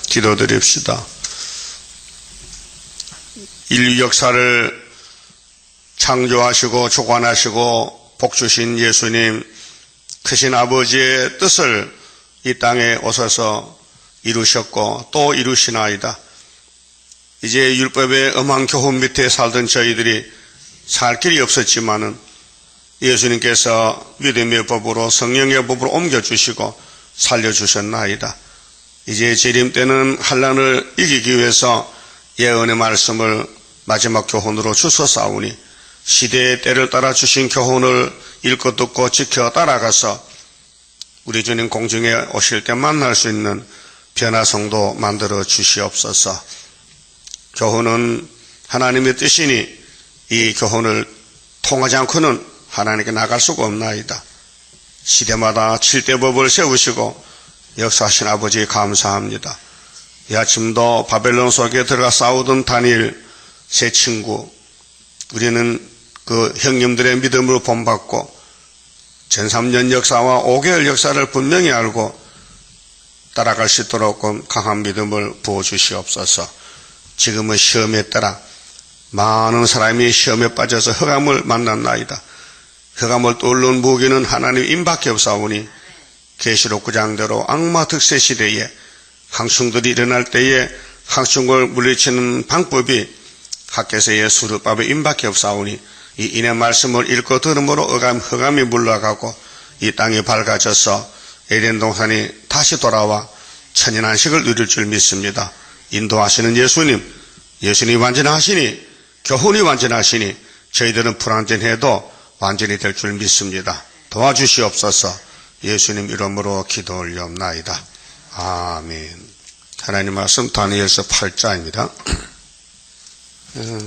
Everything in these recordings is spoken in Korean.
기도드립시다. 인류 역사를 창조하시고 주관하시고 복주신 예수님, 크신 아버지의 뜻을 이 땅에 오셔서 이루셨고 또 이루시나이다. 이제 율법의 엄한 교훈 밑에 살던 저희들이 살 길이 없었지만은 예수님께서 믿음의 법으로 성령의 법으로 옮겨주시고 살려주셨나이다. 이제 재림 때는 환난을 이기기 위해서 예언의 말씀을 마지막 교훈으로 주셨사오니 시대의 때를 따라 주신 교훈을 읽고 듣고 지켜 따라가서 우리 주님 공중에 오실 때 만날 수 있는 변화성도 만들어 주시옵소서. 교훈은 하나님의 뜻이니 이 교훈을 통하지 않고는 하나님께 나갈 수가 없나이다. 시대마다 7대 법을 세우시고 역사하신 아버지 감사합니다. 이 아침도 바벨론 속에 들어가 싸우던 다니엘 세 친구, 우리는 그 형님들의 믿음으로 본받고 전 3년 역사와 5개월 역사를 분명히 알고 따라갈 수 있도록 강한 믿음을 부어주시옵소서. 지금은 시험에 따라 많은 사람이 시험에 빠져서 흑암을 만났나이다. 흑암을 뚫는 무기는 하나님 임밖에 없사오니 계시록 9장대로 악마 득세 시대에 항충들이 일어날 때에 항충을 물리치는 방법이 학개서의 수르밥의 임밖에 없사오니 이 인의 말씀을 읽고 들음으로 흑암이 물러가고 이 땅이 밝아져서 에덴 동산이 다시 돌아와 천연안식을 누릴 줄 믿습니다. 인도하시는 예수님이 완전하시니 교훈이 완전하시니 저희들은 불완전해도 완전히 될 줄 믿습니다. 도와주시옵소서. 예수님 이름으로 기도 올려옵나이다. 아멘. 하나님 말씀 다니엘서 8장입니다.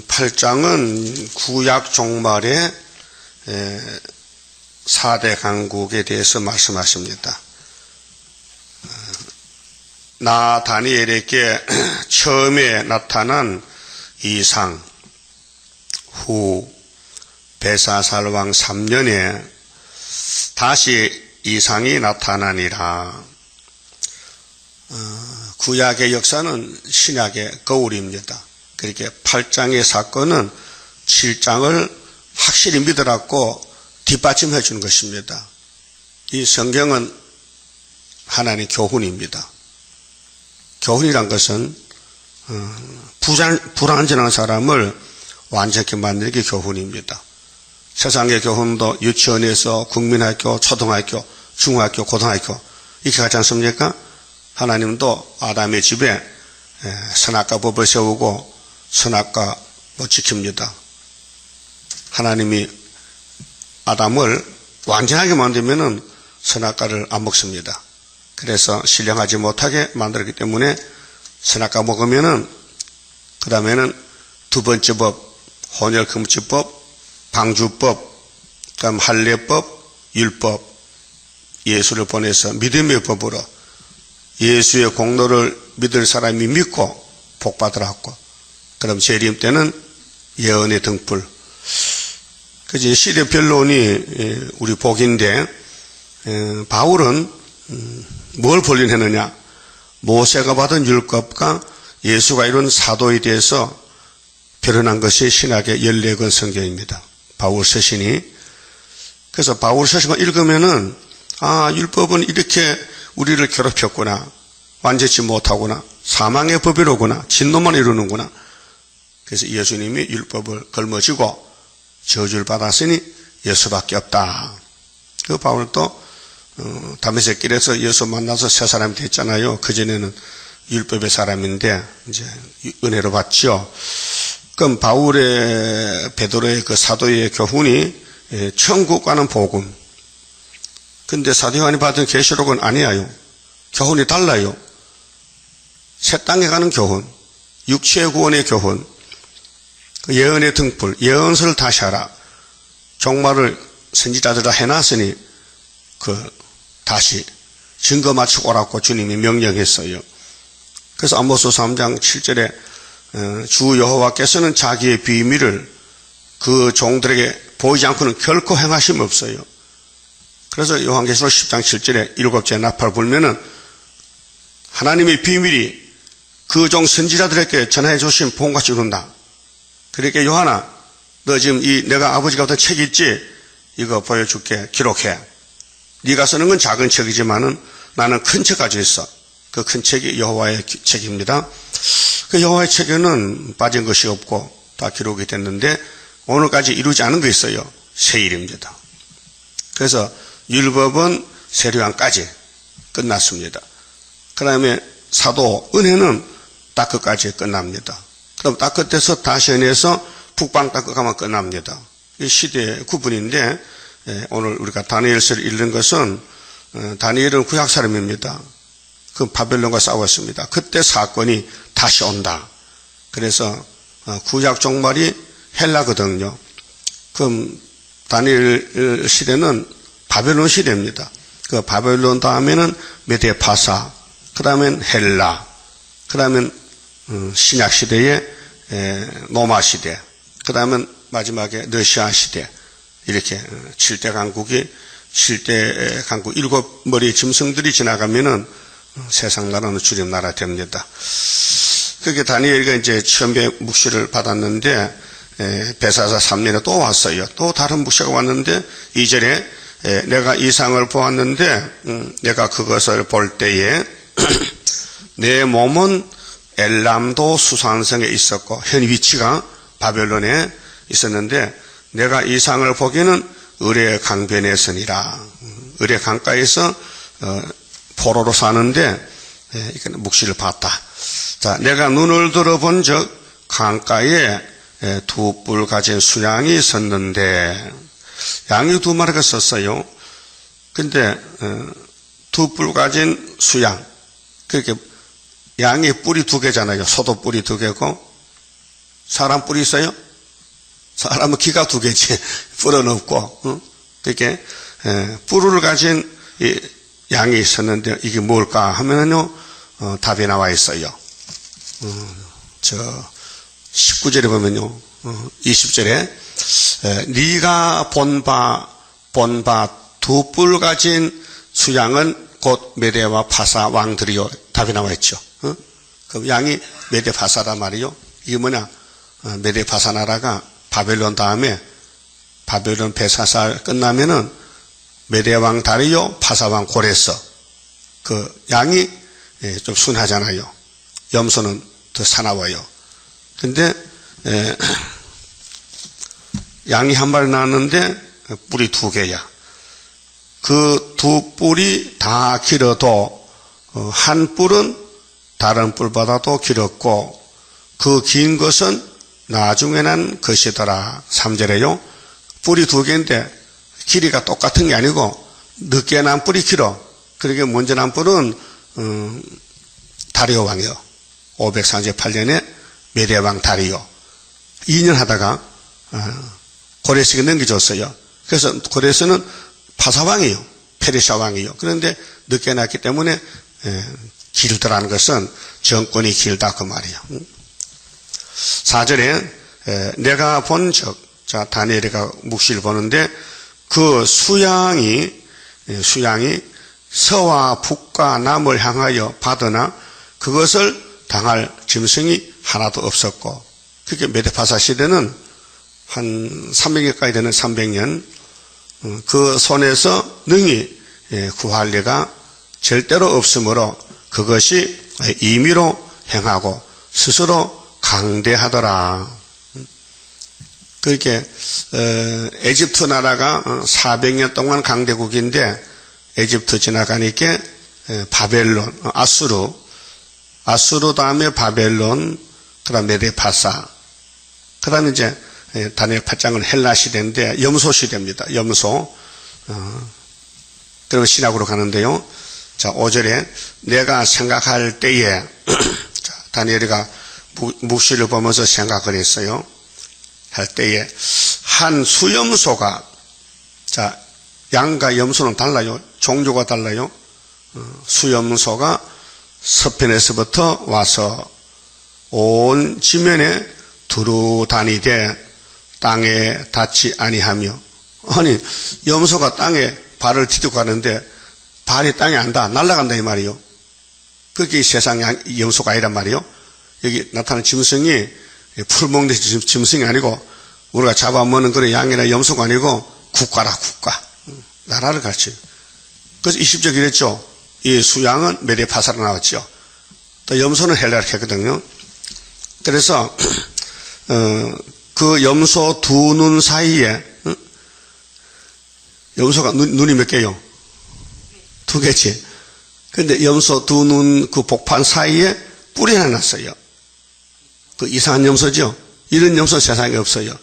8장은 구약 종말의 4대 강국에 대해서 말씀하십니다. 나 다니엘에게 처음에 나타난 이상, 후 벨사살 왕 3년에 다시 이상이 나타나니라. 구약의 역사는 신약의 거울입니다. 그렇게 8장의 사건은 7장을 확실히 믿으라고 뒷받침해 주는 것입니다. 이 성경은 하나님의 교훈입니다. 교훈이란 것은 불완전한 사람을 완전히 만들기 교훈입니다. 세상의 교훈도 유치원에서 국민학교, 초등학교, 중학교, 고등학교 이렇게 가지 않습니까? 하나님도 아담의 집에 선악과 법을 세우고 선악과 못 지킵니다. 하나님이 아담을 완전하게 만들면은 선악과를 안 먹습니다. 그래서 신령하지 못하게 만들었기 때문에 선악과 먹으면은 그 다음에는 두 번째 법, 혼혈금지법, 방주법, 그다음 할례법, 율법, 예수를 보내서 믿음의 법으로 예수의 공로를 믿을 사람이 믿고 복받으라고. 그럼 재림 때는 예언의 등불. 그지 시대 변론이 우리 복인데 바울은 뭘 본론했느냐? 모세가 받은 율법과 예수가 이룬 사도에 대해서 변론한 것이 신학의 14권 성경입니다. 바울 서신이. 그래서 바울 서신을 읽으면은 율법은 이렇게 우리를 괴롭혔구나. 완전치 못하구나. 사망의 법이로구나. 진노만 이루는구나. 그래서 예수님이 율법을 걸머지고 저주를 받았으니 예수밖에 없다. 그 바울도 다메섹 길에서 예수 만나서 새 사람이 됐잖아요. 그전에는 율법의 사람인데 이제 은혜로 받죠. 그럼 바울의 베드로의 그 사도의 교훈이 천국 가는 복음. 근데 사도 요한이 받은 계시록은 아니에요. 교훈이 달라요. 새 땅에 가는 교훈, 육체의 구원의 교훈, 예언의 등불, 예언서를 다시 하라. 종말을 선지자들 다 해놨으니 다시 증거 맞추고 오라고 주님이 명령했어요. 그래서 아모스 3장 7절에 주 여호와께서는 자기의 비밀을 그 종들에게 보이지 않고는 결코 행하심 없어요. 그래서 요한계시록 10장 7절에 7째 나팔 불면은 하나님의 비밀이 그 종 선지자들에게 전해 주신 복음같이 이룬다. 그렇게 요한아, 너 지금 내가 아버지가 어떤 책 있지? 이거 보여줄게. 기록해. 네가 쓰는 건 작은 책이지만은 나는 큰 책 가지고 있어. 그 큰 책이 여호와의 책입니다. 그 여호와의 책에는 빠진 것이 없고 다 기록이 됐는데 오늘까지 이루지 않은 거 있어요. 세일입니다. 그래서 율법은 세례요한까지 끝났습니다. 그 다음에 사도 은혜는 다크까지 끝납니다. 그럼 다크에서 다시 은혜에서 북방 다크 가면 끝납니다. 이 시대의 구분인데 오늘 우리가 다니엘서를 읽는 것은 다니엘은 구약 사람입니다. 그 바벨론과 싸웠습니다. 그때 사건이 다시 온다. 그래서 구약 종말이 헬라거든요. 그럼 다니엘 시대는 바벨론 시대입니다. 그 바벨론 다음에는 메데 파사, 그 다음엔 헬라, 그 다음엔 신약 시대의 로마 시대, 그 다음엔 마지막에 러시아 시대. 이렇게 7대 강국이 7대 강국 7머리 짐승들이 지나가면은 세상 나라는 주림 나라 됩니다. 그렇게 다니엘가 이제 처음에 묵시를 받았는데 베사사 3년에 또 왔어요. 또 다른 묵시가 왔는데 2절에 내가 이상을 보았는데 내가 그것을 볼 때에 내 몸은 엘람도 수산성에 있었고 현 위치가 바벨론에 있었는데 내가 이상을 보기에는 을의 강변에 서니라. 을의 강가에서 포로로 사는데 이거는 묵시를 봤다. 자, 내가 눈을 들어본 적 강가에 두 뿔 가진 수양이 섰는데 양이 두 마리가 섰어요. 근데 두 뿔 가진 수양, 그렇게 양이 뿔이 두 개잖아요. 소도 뿔이 두 개고 사람 뿔이 있어요? 사람은 귀가 두 개지 뿔은 없고 그렇게 뿔을 가진 양이 있었는데 이게 뭘까 하면은요 답이 나와 있어요. 저 19절에 보면요 20절에 네가 본 바 두 뿔 가진 수양은 곧 메대와 파사 왕들이요. 답이 나와 있죠. 그 양이 메대 파사란 말이요. 이게 뭐냐? 메대 파사 나라가 바벨론 다음에 바벨론 베사사 끝나면은 메대 왕 다리요, 파사 왕 고레서. 그 양이 좀 순하잖아요. 염소는 더 사나워요. 근데 양이 한 마리 나왔는데 뿔이 두 개야. 그 두 뿔이 다 길어도 한 뿔은 다른 뿔보다도 길었고 그 긴 것은 나중에 난 것이더라. 3절에요. 뿔이 두 개인데 길이가 똑같은 게 아니고 늦게 난 뿔이 길어. 그러게 먼저 난 뿔은 다리오 왕이요. 538년에 메대왕 다리오. 2년 하다가 고레스에게 넘겨줬어요. 그래서 고레스는 파사왕이요. 페르시아 왕이요. 그런데 늦게 났기 때문에 길더라는 것은 정권이 길다 그 말이에요. 4절에 내가 본 적, 자 다니엘이가 묵시를 보는데 그 수양이 서와 북과 남을 향하여 받으나 그것을 당할 짐승이 하나도 없었고 그게 메데파사 시대는 한 300년까지 되는 300년 그 손에서 능히 구할 리가 절대로 없으므로 그것이 임의로 행하고 스스로 강대하더라. 그렇게 에집트 나라가 400년 동안 강대국인데 에집트 지나가니까 바벨론, 아수르 다음에 바벨론, 그 다음에 메데파사, 그 다음에 이제 다니엘 8장은 헬라 시대인데 염소 시대입니다. 염소. 그리고 신약으로 가는데요. 자, 5절에 내가 생각할 때에 자, 다니엘이가 묵시를 보면서 생각을 했어요. 할 때에 한 수염소가 자, 양과 염소는 달라요. 종류가 달라요. 수염소가 서편에서부터 와서 온 지면에 두루 다니되 땅에 닿지 아니하며 아니 염소가 땅에 발을 디디고 가는데 발이 땅에 안 닿아 날아간다 이 말이요. 그게 세상 염소가 아니란 말이요. 여기 나타난 짐승이 풀목대 짐승이 아니고 우리가 잡아먹는 그런 양이나 염소가 아니고 국가라, 국가. 나라를 가르쳐요. 그래서 20절 이랬죠. 이 수양은 메데파사로 나왔죠. 또 염소는 헬라로 했거든요. 그래서 그 염소 두 눈 사이에 염소가 눈이 몇 개요? 두 개지. 근데 염소 두 눈 그 복판 사이에 뿔이 하나 났어요. 그 이상한 염소죠. 이런 염소 세상에 없어요.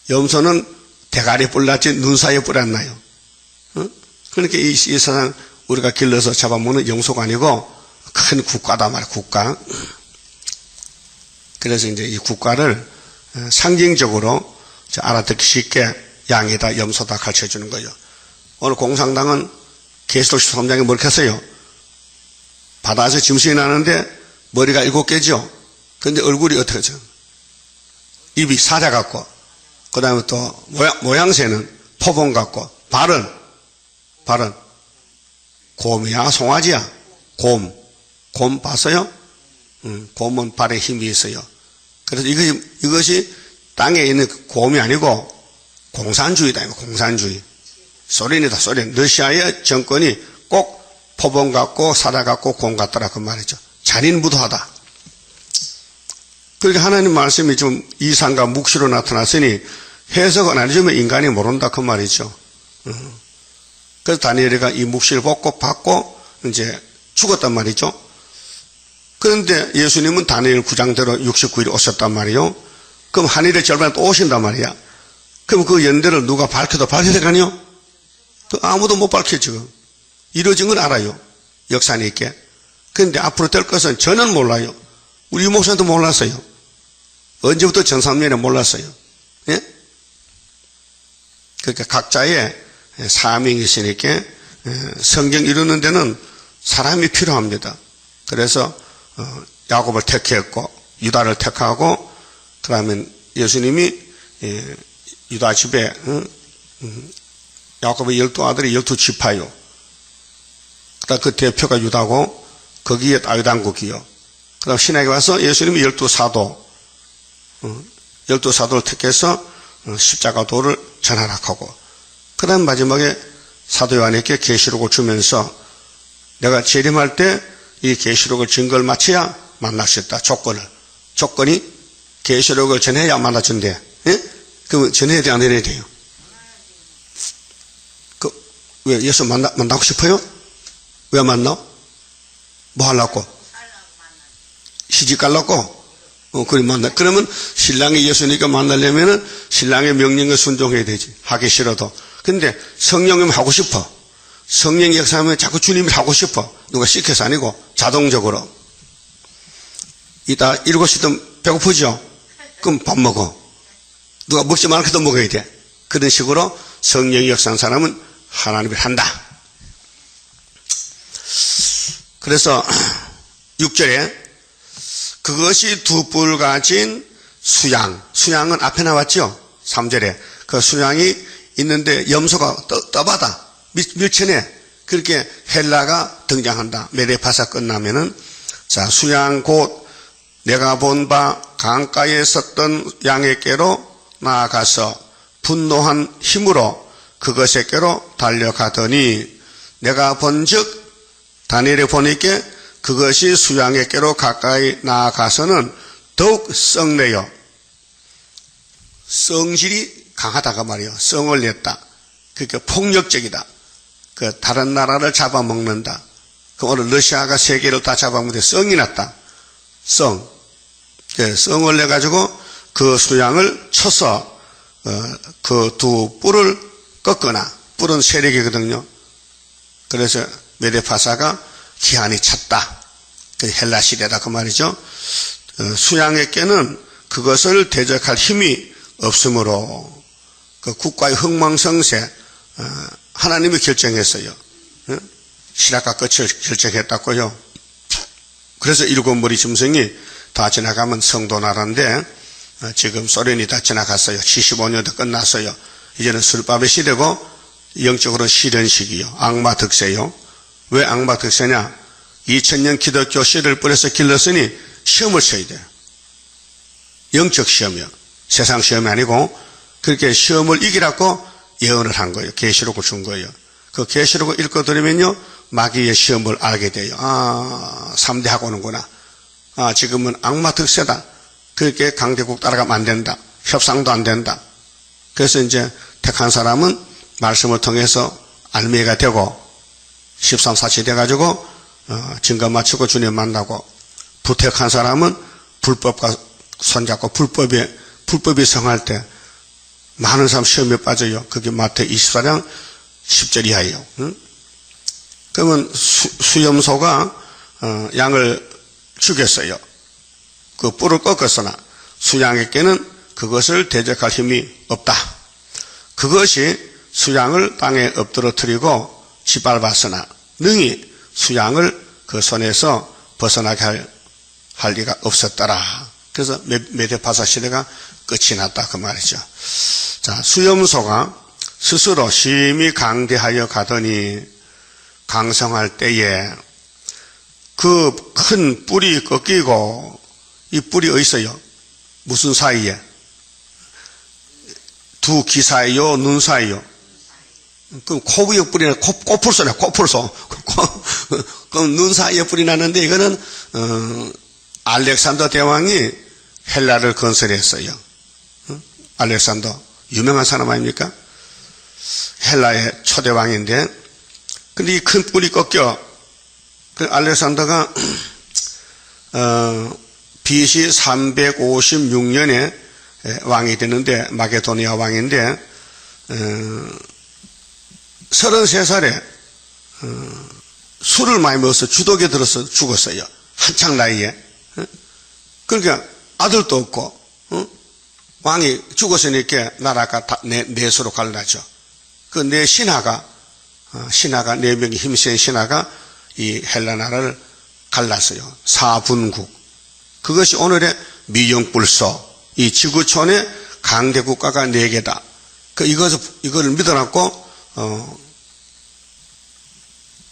염소는 대가리 뿔 났지 눈 사이에 뿔 안 나요. 그러니까 이 세상 우리가 길러서 잡아먹는 염소가 아니고 큰 국가다 말이야, 국가. 그래서 이제 이 국가를 상징적으로 알아듣기 쉽게 양이다, 염소다 가르쳐 주는 거예요. 오늘 공산당은 계시록 13장에 뭘 했어요? 바다에서 짐승이 나는데 머리가 7개죠? 근데 얼굴이 어떻게 하죠? 입이 사자 같고, 그 다음에 또 모양새는 포범 같고, 발은 곰이야, 송아지야? 곰 봤어요? 곰은 발에 힘이 있어요. 그래서 이것이 땅에 있는 곰이 아니고 공산주의다, 공산주의. 소련이다, 소련. 러시아의 정권이 꼭 포범 같고 사자 같고 곰 같더라, 그 말이죠. 잔인무도하다. 그러니까 하나님 말씀이 좀 이상과 묵시로 나타났으니 해석은 안 해주면 인간이 모른다, 그 말이죠. 그래서 다니엘이가 이 묵시를 받고 이제 죽었단 말이죠. 그런데 예수님은 다니엘 9장대로 69일 오셨단 말이에요. 그럼 한일의 절반에 또 오신단 말이야. 그럼 그 연대를 누가 밝혀도 밝혀야 될 거 아니에요? 아무도 못 밝혀, 지금. 이루어진 건 알아요. 역사는 있게. 그런데 앞으로 될 것은 전혀 몰라요. 우리 목사님도 몰랐어요. 언제부터 전삼년에 몰랐어요. 예? 그러니까 각자의 사명이 있으니까 성경 이루는 데는 사람이 필요합니다. 그래서 야곱을 택했고 유다를 택하고 그러면 예수님이 유다 집에 야곱의 12아들이 12지파요. 그다음 그 대표가 유다고 거기에 다윗왕국이요. 그다음 신약에 와서 예수님이 12사도 12사도를 택해서 십자가도를 전하락하고 그다음 마지막에 사도 요한에게 계시록을 주면서 내가 재림할 때 이 계시록을 증거를 마쳐야 만날 수 있다. 조건이 계시록을 전해야 만나준대. 예? 그럼 전해야 돼, 안 해야 돼요? 왜 예수 만나고 싶어요? 왜 만나? 뭐 하려고? 시집 가려고? 그리 만나. 그러면 신랑이 예수니까 만나려면은 신랑의 명령에 순종해야 되지. 하기 싫어도. 근데 성령이면 하고 싶어. 성령 역사하면 자꾸 주님이 하고 싶어. 누가 시켜서 아니고 자동적으로. 이따 7시든 배고프죠? 그럼 밥 먹어. 누가 먹지 말아도 먹어야 돼. 그런 식으로 성령이 역사한 사람은 하나님이 한다. 그래서 6절에 그것이 두 뿔 가진 수양. 수양은 앞에 나왔죠? 3절에. 그 수양이 있는데 염소가 떠바다. 밀천에 그렇게 헬라가 등장한다. 메데파사 끝나면은 자 수양 곧 내가 본 바 강가에 섰던 양에게로 나아가서 분노한 힘으로 그것에게로 달려가더니 내가 본즉 다니엘에 보니까 그것이 수양에게로 가까이 나아가서는 더욱 썩내요. 성질이 강하다가 말이요. 성을 냈다. 그러니까 폭력적이다. 그 다른 나라를 잡아먹는다. 그 오늘 러시아가 세계를 다 잡아먹는데 성이 났다. 성. 성을 내가지고 그 수양을 쳐서 그 두 뿔을 꺾거나 뿔은 세력이거든요. 그래서 메데파사가 기한이 찼다. 그 헬라 시대다 그 말이죠. 수양에게는 그것을 대적할 힘이 없으므로 그 국가의 흥망성쇠 하나님이 결정했어요. 시작과 끝을 결정했다고요. 그래서 7머리 짐승이 다 지나가면 성도 나라인데 지금 소련이 다 지나갔어요. 75년도 끝났어요. 이제는 술밥의 시대고 영적으로 시련시기요. 악마 득세요. 왜 악마 득세냐? 2000년 기독교 씨를 뿌려서 길렀으니 시험을 쳐야 돼요. 영적 시험이요. 세상 시험이 아니고 그렇게 시험을 이기라고 예언을 한 거예요. 계시록을 준 거예요. 그 계시록을 읽어드리면요, 마귀의 시험을 알게 돼요. 3대 하고 오는구나. 지금은 악마 득세다. 그렇게 강대국 따라가면 안 된다. 협상도 안 된다. 그래서 이제 택한 사람은 말씀을 통해서 알미가 되고 13, 14 돼가지고 증거 마치고 주님 만나고, 부택한 사람은 불법과 손잡고 불법이 성할 때 많은 사람 시험에 빠져요. 그게 마태 24장 10절 이하예요. 그러면 수염소가 양을 죽였어요. 그 뿔을 꺾었으나 수양에게는 그것을 대적할 힘이 없다. 그것이 수양을 땅에 엎드러뜨리고 짓밟았으나 능히 수양을 그 손에서 벗어나게 할 리가 없었더라. 그래서 메데파사 시대가 끝이 났다 그 말이죠. 자, 수염소가 스스로 심히 강대하여 가더니 강성할 때에 그 큰 뿔이 꺾이고, 이 뿔이 어디 있어요? 무슨 사이에? 두 귀 사이요, 눈 사이요? 그럼 코 위에 뿔이 나요. 코뿔소네, 코뿔소. 그럼 눈 사이에 뿔이 나는데, 이거는 알렉산더 대왕이 헬라를 건설했어요. 알렉산더 유명한 사람 아닙니까? 헬라의 초대왕인데, 근데 이 큰 뿔이 꺾여. 그 알렉산더가 BC 356년에 왕이 되는데, 마게도니아 왕인데 33살에 술을 많이 먹어서 주독에 들어서 죽었어요. 한창 나이에. 그러니까 아들도 없고, 왕이 죽었으니까 나라가 다 내수로 갈라져. 그 내 신하가 4명의 힘센 신하가 이 헬라 나라를 갈랐어요. 사분국. 그것이 오늘의 미영불소, 이 지구촌의 강대 국가가 4개다. 이거를 믿어놨고,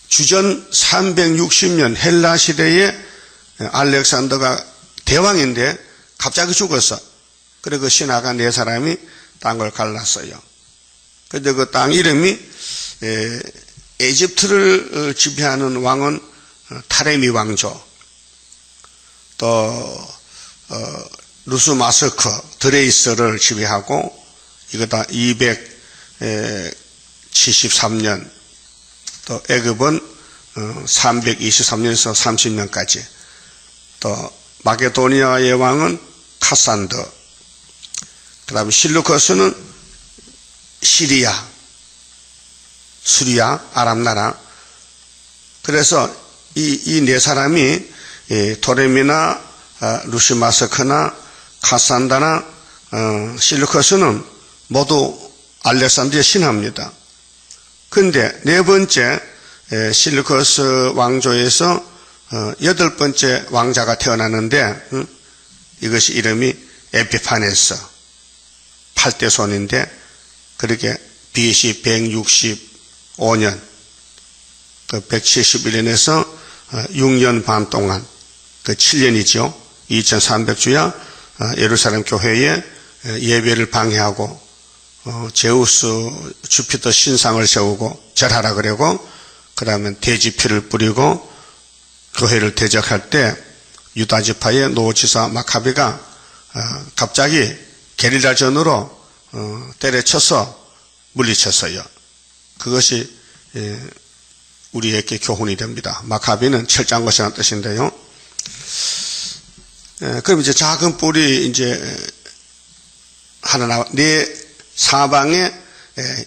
주전 360년 헬라 시대에 알렉산더가 대왕인데 갑자기 죽었어. 그래 그 신하가 4사람이 땅을 갈랐어요. 근데 그 땅 이름이 에집트를 지배하는 왕은 타레미 왕조, 또 루스마스크 드레이스를 지배하고, 이거 다 273년, 또 애굽은 323년에서 30년까지, 또 마게도니아의 왕은 카산더, 그 다음에 실루커스는 시리아, 수리아, 아랍나라. 그래서 이 4사람이 도레미나 루시마스크나 카산다나 실루커스는 모두 알렉산더의 신하입니다. 근데 4번째 실루커스 왕조에서 8번째 왕자가 태어났는데, 이것이 이름이 에피파네스, 8대 손인데, 그렇게 BC 165년, 그 171년에서 6년 반 동안, 그 7년이죠. 2300주야 예루살렘 교회에 예배를 방해하고, 제우스, 주피터 신상을 세우고 절하라 그러고, 그 다음에 돼지피를 뿌리고 교회를 대적할 때 유다 지파의 노지사 마카비가 갑자기 게릴라전으로 때려쳐서 물리쳤어요. 그것이 우리에게 교훈이 됩니다. 마카비는 철장 것이라는 뜻인데요. 그럼 이제 작은 뿔이 이제 하나 나와, 사방에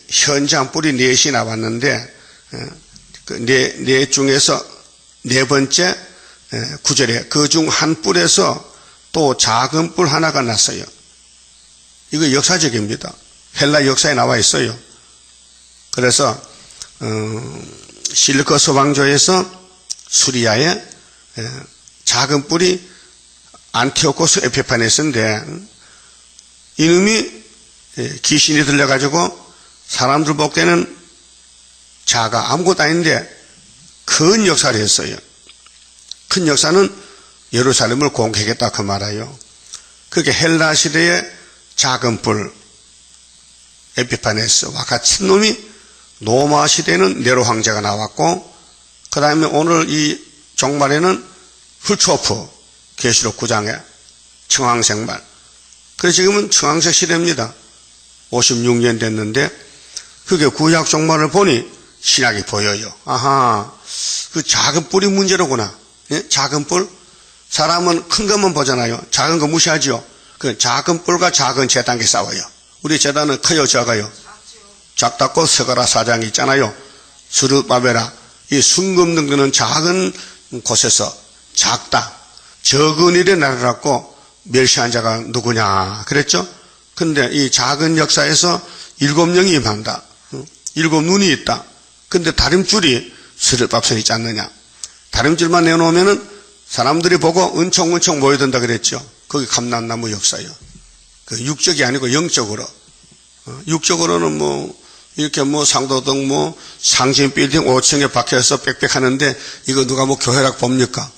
현장 뿔이 4이 나왔는데, 그 네 중에서 4번째 구절에 그 중 한 뿔에서 또 작은 뿔 하나가 났어요. 이거 역사적입니다. 헬라 역사에 나와 있어요. 그래서 실루커스 왕조에서 수리아에 작은 뿔이 안티오코스 에피파네스인데, 이놈이 귀신이 들려가지고 사람들 볼 때는 작아 아무것도 아닌데 큰 역사를 했어요. 큰 역사는 예루살렘을 공격했다 그 말이에요. 그게 헬라 시대의 작은 뿔 에피파네스와 같은 놈이 로마 시대에는 네로 황제가 나왔고, 그 다음에 오늘 이 종말에는 훌초프 계시록 9장에 청황색말. 그래서 지금은 청황색 시대입니다. 56년 됐는데 그게 구약 종말을 보니 신약이 보여요. 아하, 그 작은 뿔이 문제로구나. 예? 작은 뿔? 사람은 큰 것만 보잖아요. 작은 거 무시하죠. 그 작은 뿔과 작은 재단이 싸워요. 우리 재단은 커요, 작아요? 작다고 스가랴 4장이 있잖아요. 스룹바벨아, 이 순금 등등은 작은 곳에서 작다. 적은 일에 나르라고 멸시한 자가 누구냐 그랬죠. 근데 이 작은 역사에서 7명이 임한다. 7 눈이 있다. 근데 다림줄이 스룹밥선이 있지 않느냐. 다림줄만 내놓으면은 사람들이 보고 은총은총 모여든다 그랬죠. 거기 감람나무 역사요. 그 육적이 아니고 영적으로. 육적으로는 뭐 이렇게 뭐 상도동 뭐 상진 빌딩 5층에 박혀서 빽빽하는데 이거 누가 뭐 교회락 봅니까?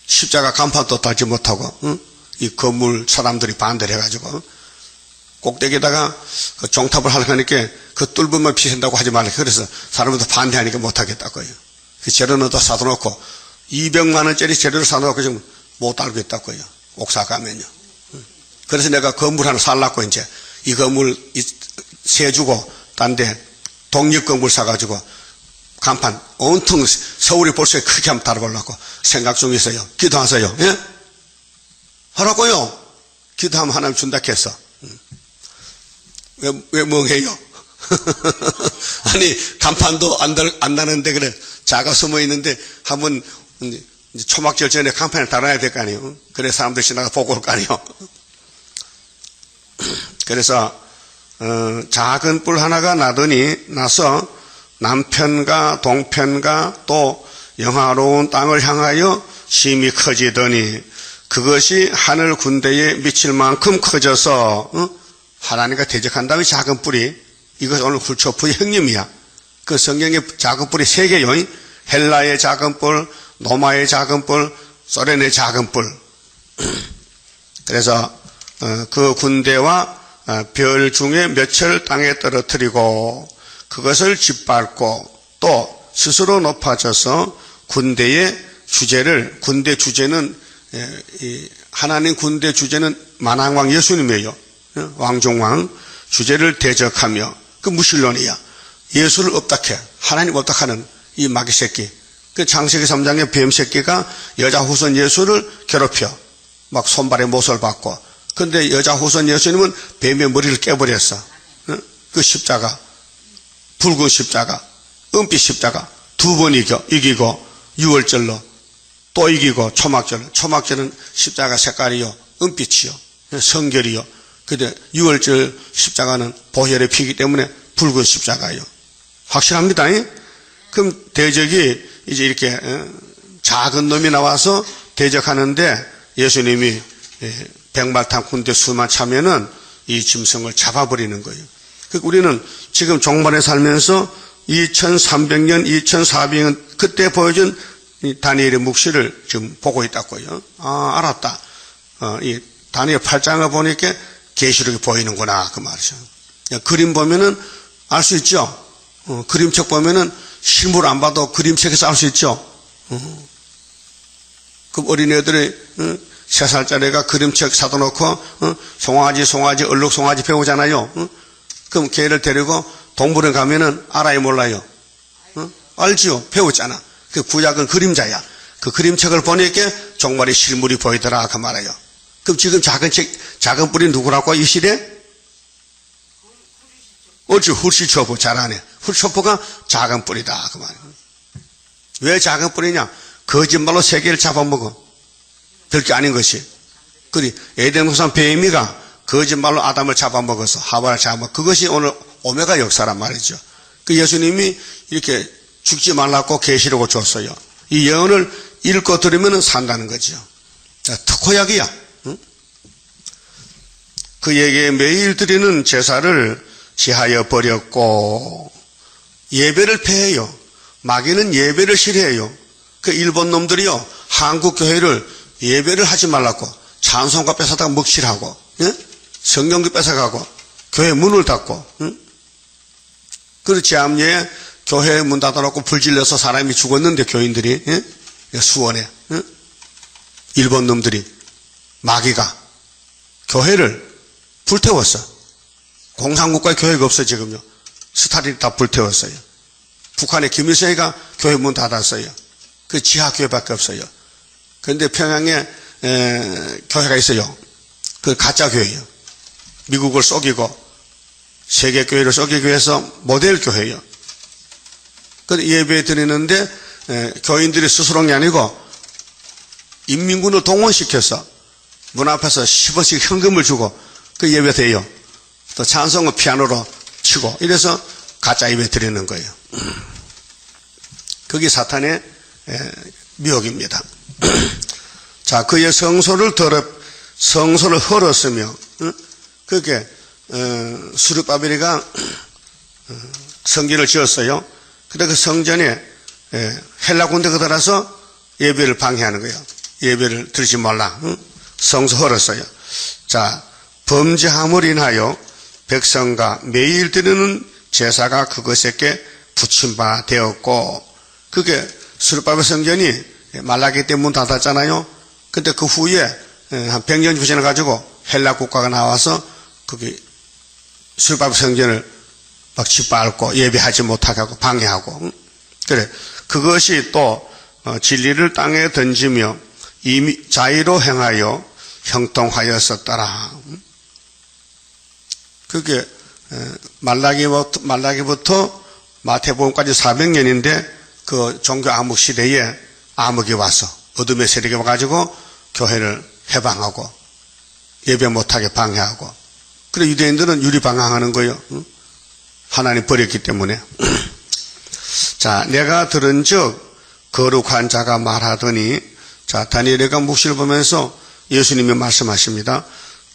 십자가 간판도 달지 못하고 이 건물 사람들이 반대를 해가지고 꼭대기에다가 그 종탑을 하려니까 그 뚫으면 피신다고 하지 말라. 그래서 사람들도 반대하니까 못하겠다고요. 그 재료는 또 사둬놓고 200만 원짜리 재료를 사놓고 지금 못 달겠다고요. 옥사 가면요. 그래서 내가 건물 하나 살라고 이제 이 건물 세 주고 딴 데 독립 건물 사가지고 간판 온통 서울이 볼 수 있게 크게 한번 달아보려고 생각 중에 있어요. 기도하세요. 예? 하라고요. 기도하면 하나님 준다 했어. 왜 멍해요? 아니 간판도 안 나는데 그래 자가 숨어 있는데 한번 초막절 전에 간판을 달아야 될 거 아니에요. 그래 사람들 지나가 보고 올 거 아니에요. 그래서 작은 뿔 하나가 나서 남편과 동편과 또 영화로운 땅을 향하여 심히 커지더니 그것이 하늘 군대에 미칠 만큼 커져서 하나님과 대적한 다음에 작은 뿔이 이것 오늘 훌초프의 형님이야. 그 성경에 작은 뿔이 3개요. 헬라의 작은 뿔, 로마의 작은 뿔, 소련의 작은 뿔. 그래서 그 군대와 별 중에 몇을 땅에 떨어뜨리고 그것을 짓밟고 또 스스로 높아져서 군대 주제는 하나님 군대 주제는 만왕왕 예수님이에요. 왕중왕 주제를 대적하며 그 무신론이야. 예수를 업닥해 하나님 업닥하는 이 마귀 새끼. 그 창세기 3장의 뱀 새끼가 여자 후손 예수를 괴롭혀 막 손발에 못을 받고, 근데 여자 후손 예수님은 뱀의 머리를 깨버렸어. 그 십자가, 붉은 십자가, 은빛 십자가 2번 이기고 6월절로 또 이기고 초막절은 십자가 색깔이요 은빛이요 성결이요. 근데 6월절 십자가는 보혈의 피이기 때문에 붉은 십자가요. 확실합니다. 그럼 대적이 이제 이렇게 작은 놈이 나와서 대적하는데 예수님이 백마탄 군대 수만 차면은 이 짐승을 잡아버리는 거예요. 그러니까 우리는 지금 종말에 살면서 2300년, 2400년 그때 보여준 이 다니엘의 묵시를 지금 보고 있다고요. 아, 알았다. 이 다니엘 8장을 보니까 계시록이 보이는구나 그 말이죠. 그림 보면은 알 수 있죠. 그림책 보면은 실물 안 봐도 그림책에서 알 수 있죠. 그 어린애들이 3살짜리가 그림책 사다 놓고 송아지 얼룩 송아지 배우잖아요. 그럼 걔를 데리고 동물원 가면은 알아요 몰라요? 알지요. 배웠잖아. 그 구약은 그림자야. 그 그림책을 보니까 종말의 실물이 보이더라 그 말이에요. 그럼 지금 작은 뿔이 누구라고 이 시대? 어찌 훌시초프 잘하네. 훌초프가 작은 뿔이다 그 말이에요. 왜 작은 뿔이냐? 거짓말로 세계를 잡아먹어. 별게 아닌 것이. 그리 에덴 동산 뱀이가 거짓말로 아담을 잡아먹어서 하와를 잡아먹어. 그것이 오늘 오메가 역사란 말이죠. 그 예수님이 이렇게 죽지 말라고 계시록을 줬어요. 이 예언을 읽고 들으면 산다는 거죠. 특호약이야. 응? 그에게 매일 드리는 제사를 제하여 버렸고 예배를 폐해요. 마귀는 예배를 싫어해요. 그 일본 놈들이요, 한국 교회를 예배를 하지 말라고 찬송가 뺏어다가 먹칠하고, 예? 성경도 뺏어가고, 교회 문을 닫고, 응? 그리고 제암리에 교회 문 닫아놓고 불질러서 사람이 죽었는데 교인들이, 예? 수원에, 예? 일본 놈들이, 마귀가 교회를 불태웠어. 공산국가의 교회가 없어요, 지금요. 스탈린이 다 불태웠어요. 북한의 김일성이가 교회 문 닫았어요. 그 지하교회밖에 없어요. 그런데 평양에 교회가 있어요. 그 가짜교회예요. 미국을 속이고 세계교회를 속이기 위해서 모델 교회예요. 그 예배 드리는데 교인들이 스스로는 게 아니고 인민군을 동원시켜서 문 앞에서 10원씩 현금을 주고 그 예배 드려요. 또 찬송은 피아노로 치고 이래서 가짜 예배 드리는 거예요. 그게 사탄의 미혹입니다. 자, 그의 성소를 헐었으며, 그게 수르바벨이가 성전을 지었어요. 근데 그 성전에 헬라 군대가 들어서 예배를 방해하는 거예요. 예배를 드리지 말라. 성소 헐었어요. 자, 범죄함을 인하여 백성과 매일 드리는 제사가 그것에게 붙임 바 되었고, 그게 수르바벨 성전이 말라기 때 문 닫았잖아요. 근데 그 후에 한 100년 지나가지고 헬라 국가가 나와서 그게 수르바벨 성전을 막 짓밟고 예배하지 못하게 하고 방해하고, 그래 그것이 또 진리를 땅에 던지며 이미 자의로 행하여 형통하였었더라. 그게 말라기부터 마태복음까지 400년인데 그 종교 암흑 시대에 암흑이 와서 어둠의 세력이 와가지고 교회를 해방하고 예배 못하게 방해하고, 그래 유대인들은 유리방황하는 거예요. 하나님 버렸기 때문에. 자, 내가 들은즉 거룩한 자가 말하더니, 자, 다니엘가 묵시를 보면서 예수님이 말씀하십니다.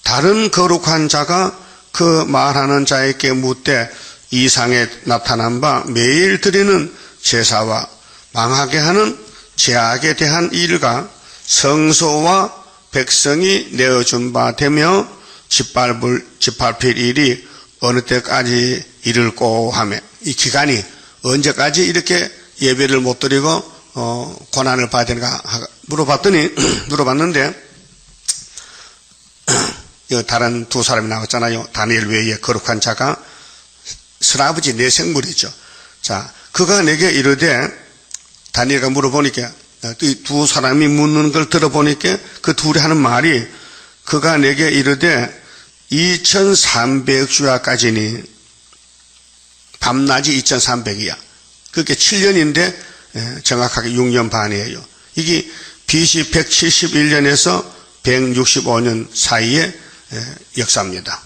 다른 거룩한 자가 그 말하는 자에게 묻되 이상에 나타난 바 매일 드리는 제사와 망하게 하는 제약에 대한 일과 성소와 백성이 내어준 바 되며 짓밟힐 일이 어느 때까지 이를꼬 하며, 이 기간이 언제까지 이렇게 예배를 못 드리고 고난을 받아야 되는가 물어봤는데 다른 두 사람이 나왔잖아요. 다니엘 외에 거룩한 자가 설아버지 내 생물이죠. 자, 그가 내게 이르되, 다니엘가 물어보니까 두 사람이 묻는 걸 들어보니까 그 둘이 하는 말이, 그가 내게 이르되 2300주야까지니, 밤낮이 2300이야. 그게 7년인데 정확하게 6년 반이에요. 이게 BC 171년에서 165년 사이의 역사입니다.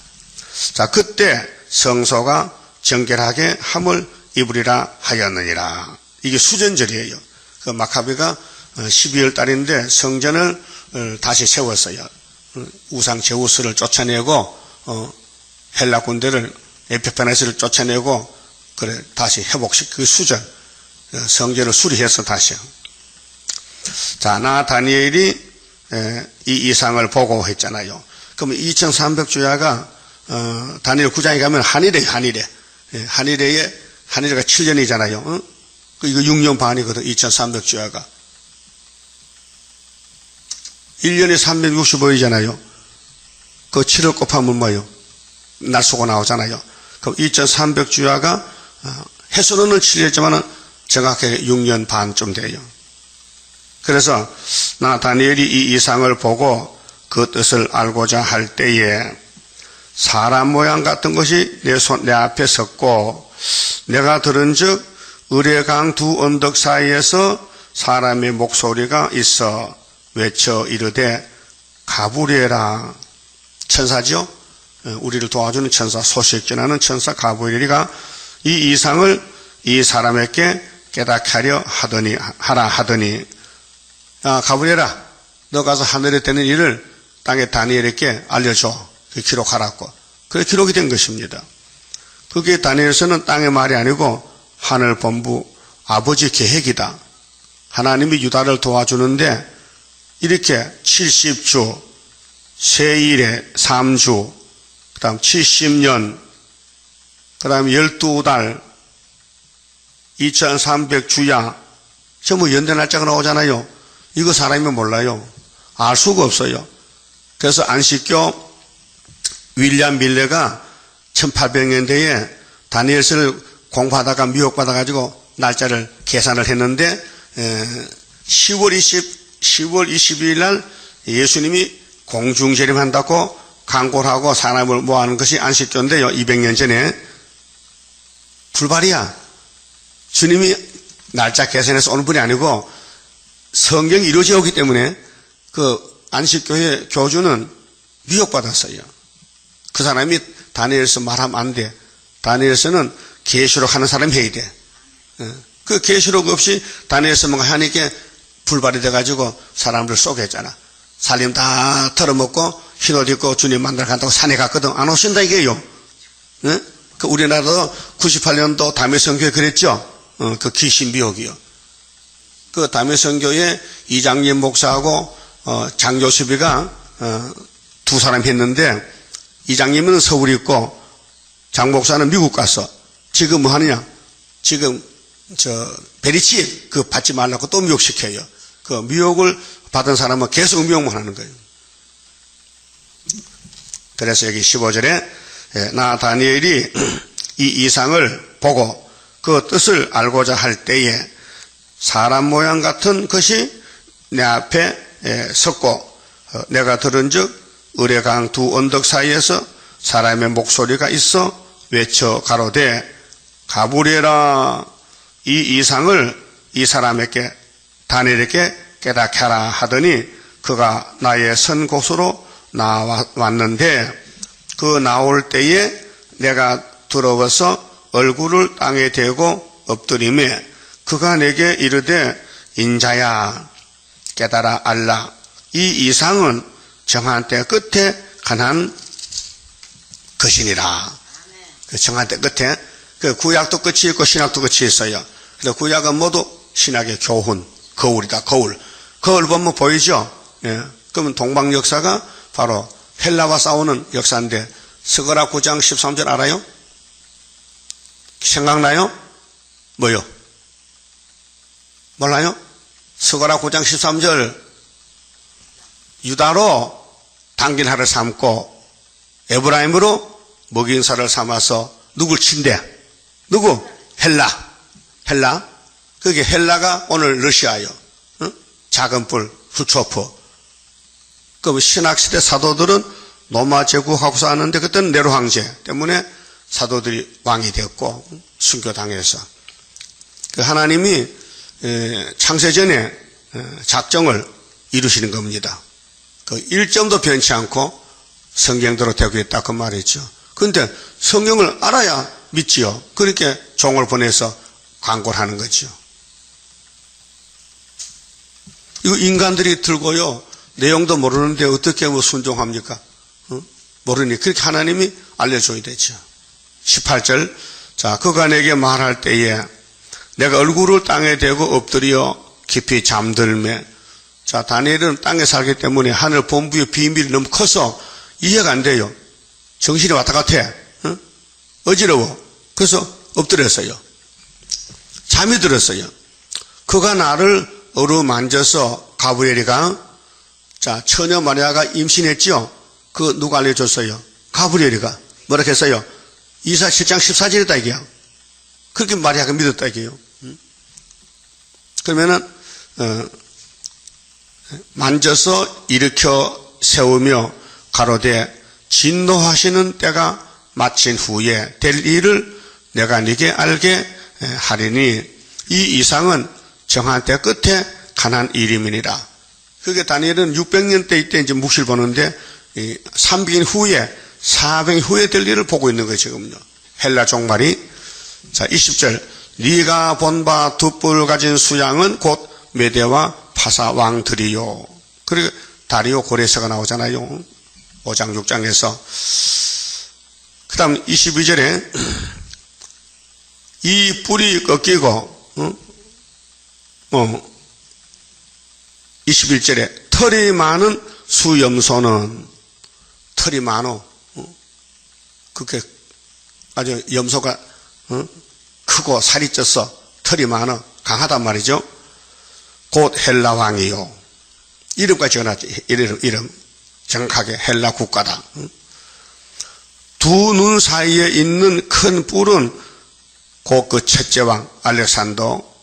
자, 그때 성소가 정결하게 함을 입으리라 하였느니라. 이게 수전절이에요. 그 마카비가 12월 달인데 성전을 다시 세웠어요. 우상 제우스를 쫓아내고 헬라 군대를 에피파네스를 쫓아내고 그래 다시 회복시키고 그 수전 성전을 수리해서 다시. 자, 나 다니엘이 이 이상을 보고 했잖아요. 그러면 2300주야가 다니엘 9장에 가면 한일에 한일에가 7년이잖아요. 이거 6년 반이거든. 2300주야가 1년에 365일이잖아요. 그 7을 곱하면 뭐예요? 날 쏘고 나오잖아요. 그럼 2300주야가 해수론을 7일했지만 정확하게 6년 반쯤 돼요. 그래서 나 다니엘이 이 이상을 보고 그 뜻을 알고자 할 때에 사람 모양 같은 것이 내 앞에 섰고, 내가 들은즉 의뢰강 두 언덕 사이에서 사람의 목소리가 있어 외쳐 이르되 가브리엘아, 천사죠. 우리를 도와주는 천사, 소식 전하는 천사 가브리엘이가 이 이상을 이 사람에게 깨닫게 하라 하더니, 가브리엘아, 너 가서 하늘에 되는 일을 땅에 다니엘에게 알려줘. 기록하라고. 그게 기록이 된 것입니다. 그게 다니엘서는 땅의 말이 아니고 하늘 본부 아버지 계획이다. 하나님이 유다를 도와주는데 이렇게 70주, 세일에 3주, 그 다음 70년, 그 다음 12달, 2300주야, 전부 연대 날짜가 나오잖아요. 이거 사람이 몰라요. 알 수가 없어요. 그래서 안식교 윌리엄 밀레가 1800년대에 다니엘서를 공부하다가 미혹받아가지고 날짜를 계산을 했는데 10월 22일 날 예수님이 공중재림한다고 강고를 하고 사람을 모아하는 것이 안식교인데요. 200년 전에. 불발이야. 주님이 날짜 계산해서 오는 분이 아니고 성경이 이루어져 오기 때문에 그 안식교회 교주는 미혹받았어요. 그 사람이 다니엘서 말하면 안 돼. 다니엘서는 계시록 하는 사람이 해야 돼. 그 계시록 없이 다니엘서만 하니까 불발이 돼가지고 사람들 쏘겠잖아. 살림 다 털어먹고 흰옷 입고 주님 만나러 간다고 산에 갔거든. 안 오신다 이게요. 그 우리나라도 98년도 담에선교회 그랬죠. 그 귀신 미혹이요. 그 담에선교회 이장님 목사하고 장교수비가 두 사람 했는데 이장님은 서울에 있고 장 목사는 미국 갔어. 지금 뭐 하느냐? 지금 베리치 그 받지 말라고 또 미혹시켜요. 그 미혹을 받은 사람은 계속 미혹만 하는 거예요. 그래서 여기 15절에 나 다니엘이 이 이상을 보고 그 뜻을 알고자 할 때에 사람 모양 같은 것이 내 앞에 섰고 내가 들은즉 의뢰강 두 언덕 사이에서 사람의 목소리가 있어 외쳐 가로되 가브리엘아 이 이상을 이 사람에게 다니엘에게 깨닫게 하라 하더니 그가 나의 선 곳으로 나왔는데 그 나올 때에 내가 두려워서 얼굴을 땅에 대고 엎드리매 그가 내게 이르되 인자야 깨달아 알라 이 이상은 정한 때 끝에 관한 것이니라. 그 정한 때 끝에 그 구약도 끝이 있고 신약도 끝이 있어요. 근데 구약은 모두 신약의 교훈, 거울이다. 거울. 거울 보면 보이죠? 예. 그러면 동방 역사가 바로 헬라와 싸우는 역사인데 스가랴 9장 13절 알아요? 생각나요? 뭐요? 몰라요? 스가랴 9장 13절 유다로 당긴하를 삼고 에브라임으로 먹인사를 삼아서 누굴 친대? 누구? 헬라. 그게 헬라가 오늘 러시아요. 응? 작은 뿔, 후초프. 그 신학시대 사도들은 로마 제국하고 싸웠는데 그때는 네로 황제 때문에 사도들이 왕이 됐고 순교당해서 그 하나님이 창세전에 작정을 이루시는 겁니다. 그 1점도 변치 않고 성경대로 되고 있다 그 말이죠. 그런데 성경을 알아야 믿지요. 그렇게 종을 보내서 광고를 하는 거죠. 이거 인간들이 들고요. 내용도 모르는데 어떻게 뭐 순종합니까? 모르니 그렇게 하나님이 알려줘야 되죠. 18절 자 그가 내게 말할 때에 내가 얼굴을 땅에 대고 엎드려 깊이 잠들매 자 다니엘은 땅에 살기 때문에 하늘 본부의 비밀이 너무 커서 이해가 안 돼요. 정신이 왔다 갔아. 어지러워. 그래서 엎드렸어요. 잠이 들었어요. 그가 나를 어루만져서 가브리엘이가 자 처녀 마리아가 임신했죠. 그 누가 알려줬어요? 가브리엘이가 뭐라 했어요? 이사 7장 14절이다 이게요. 그렇게 마리아가 믿었다 이게요. 그러면은 만져서 일으켜 세우며 가로되 진노하시는 때가 마친 후에 될 일을 내가 네게 알게 하리니 이 이상은 정한 때 끝에 가난 이름이니라. 그게 다니엘은 600년 때 이때 이제 묵시를 보는데 300년 후에 400년 후에 될 일을 보고 있는 거예요 지금요. 헬라 종말이 자 20절 네가 본 바 두 뿔 가진 수양은 곧 메대와 파사 왕들이요. 그리고 다리오 고레스가 나오잖아요. 5장 6장에서 그 다음 22절에 이 뿔이 꺾이고 21절에 털이 많은 수염소는 털이 많어. 그렇게 아주 염소가 크고 살이 쪄서 털이 많어. 강하단 말이죠. 곧 헬라 왕이요. 이름까지 적어놨지. 이름. 정확하게 헬라 국가다. 두 눈 사이에 있는 큰 뿔은 곧 그 첫째 왕 알렉산더.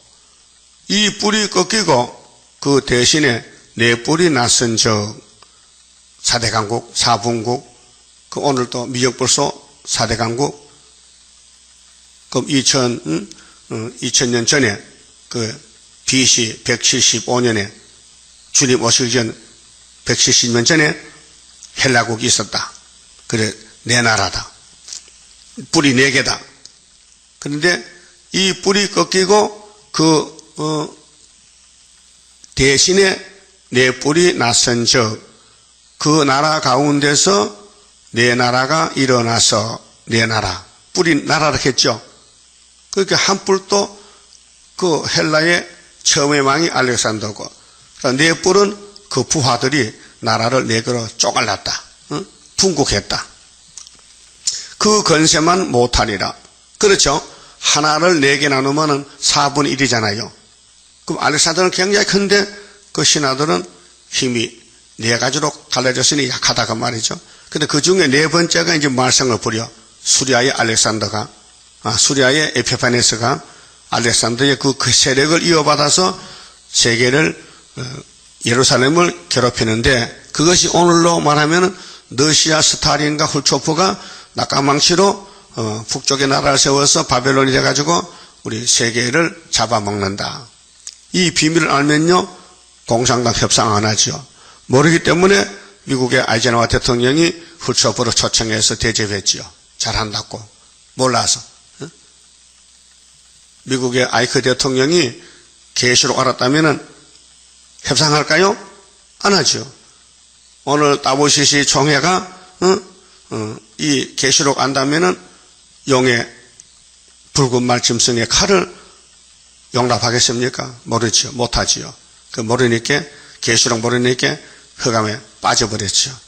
이 뿔이 꺾이고 그 대신에 네 뿔이 났은 적 4대 강국, 4분국, 그 오늘 또 미역불소 4대 강국. 그럼 2000년 전에 그 BC 175년에 주님 오시기 전 170년 전에 헬라국이 있었다. 그래, 네 나라다. 뿔이 네 개다. 그런데 이 뿔이 꺾이고 대신에 네 뿔이 났은 적 그 나라 가운데서 네 나라가 일어나서 네 나라. 뿔이 나라라 했죠. 그렇게 한 뿔도 그 헬라의 처음의 왕이 알렉산더고 네 뿔은 그 부하들이 나라를 네 개로 쪼갈랐다. 분국했다. 그 건세만 못하리라. 그렇죠. 하나를 네 개 나누면 4분의 1이잖아요. 그럼 알렉산더는 굉장히 큰데 그 신하들은 힘이 네 가지로 갈라졌으니 약하다 그 말이죠. 근데 그 중에 네 번째가 이제 말썽을 부려. 수리아의 알렉산더가, 수리아의 에피파네스가 알렉산더의 그 세력을 이어받아서 세계를, 예루살렘을 괴롭히는데 그것이 오늘로 말하면 러시아 스탈린과 훌초프가 낙가망치로 북쪽에 나라를 세워서 바벨론이 돼가지고 우리 세계를 잡아먹는다. 이 비밀을 알면요 공산당 협상 안 하죠. 모르기 때문에 미국의 아이젠하워 대통령이 훌초프를 초청해서 대접했지요. 잘한다고 몰라서. 미국의 아이크 대통령이 계시록 알았다면 협상할까요? 안 하죠. 오늘 다보시시 총회가 이 계시록 안다면은 용의 붉은 말짐승의 칼을 용납하겠습니까? 모르죠. 못하지요. 그 모르니까 계시록 모르니까 흑암에 빠져버렸죠.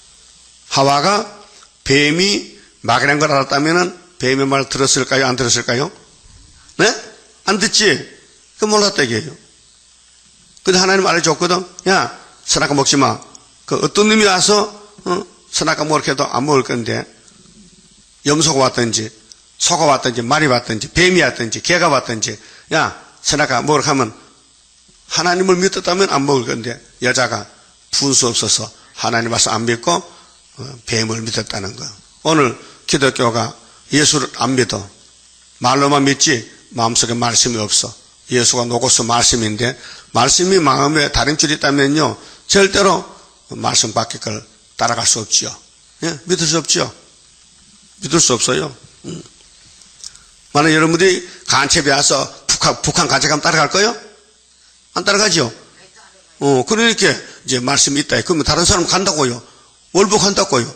하와가 뱀이 막이란 걸 알았다면은 뱀의 말 들었을까요? 안 들었을까요? 네? 안 듣지? 그 몰랐다 이게요. 근데 하나님 알려줬거든. 야, 선악과 먹지 마. 그 어떤 놈이 와서 선악과 먹으라 해도 안 먹을 건데 염소가 왔든지 소가 왔든지 말이 왔든지 뱀이 왔든지 개가 왔든지 야, 선악과 먹으라 하면 하나님을 믿었다면 안 먹을 건데 여자가 분수 없어서 하나님 와서 안 믿고 뱀을 믿었다는 거예요. 오늘 기독교가 예수를 안 믿어. 말로만 믿지 마음속에 말씀이 없어. 예수가 로고스 말씀인데 말씀이 마음에 다른 줄이 있다면요 절대로 말씀 밖의 걸 따라갈 수 없지요. 예? 믿을 수 없지요. 믿을 수 없어요. 만약 여러분들이 간첩에 와서 북한 간첩 가면 따라갈 거요? 안 따라가죠. 그러니까 이제 말씀이 있다. 그러면 다른 사람 간다고요. 월북한다고요.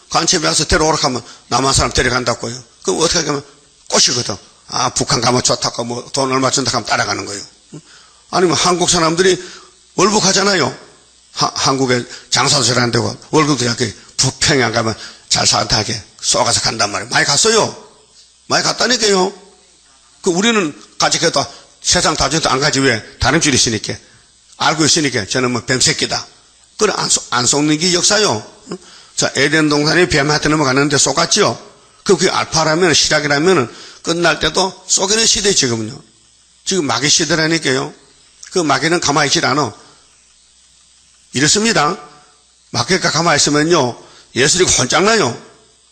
간첩에 와서 데려오라 하면 남한 사람 데려간다고요. 그럼 어떻게 하면 꼬시거든. 아, 북한 가면 좋다고 뭐 돈 얼마 준다 하면 따라가는 거예요. 아니면 한국 사람들이 월북하잖아요. 한국에 장사도 잘 안 되고 월급도 약게 북평양 가면 잘 산다하게 쏘가서 간단 말이에요. 많이 갔어요. 많이 갔다니까요. 그 우리는 가지해도 세상 다전도 안 가지 왜? 다른 줄이 있으니까. 알고 있으니까 저는 뭐 뱀새끼다. 그래 안 속는 게 역사요. 자, 에덴 동산에 뱀한테 넘어갔는데 쏘갔죠. 그게 알파라면 시작이라면 끝날 때도 쏘기는 시대 지금은요. 지금 마귀 시대라니까요. 그 마귀는 가만히 있질 않아. 이렇습니다. 마귀가 가만히 있으면요 예수님이 혼짝나요.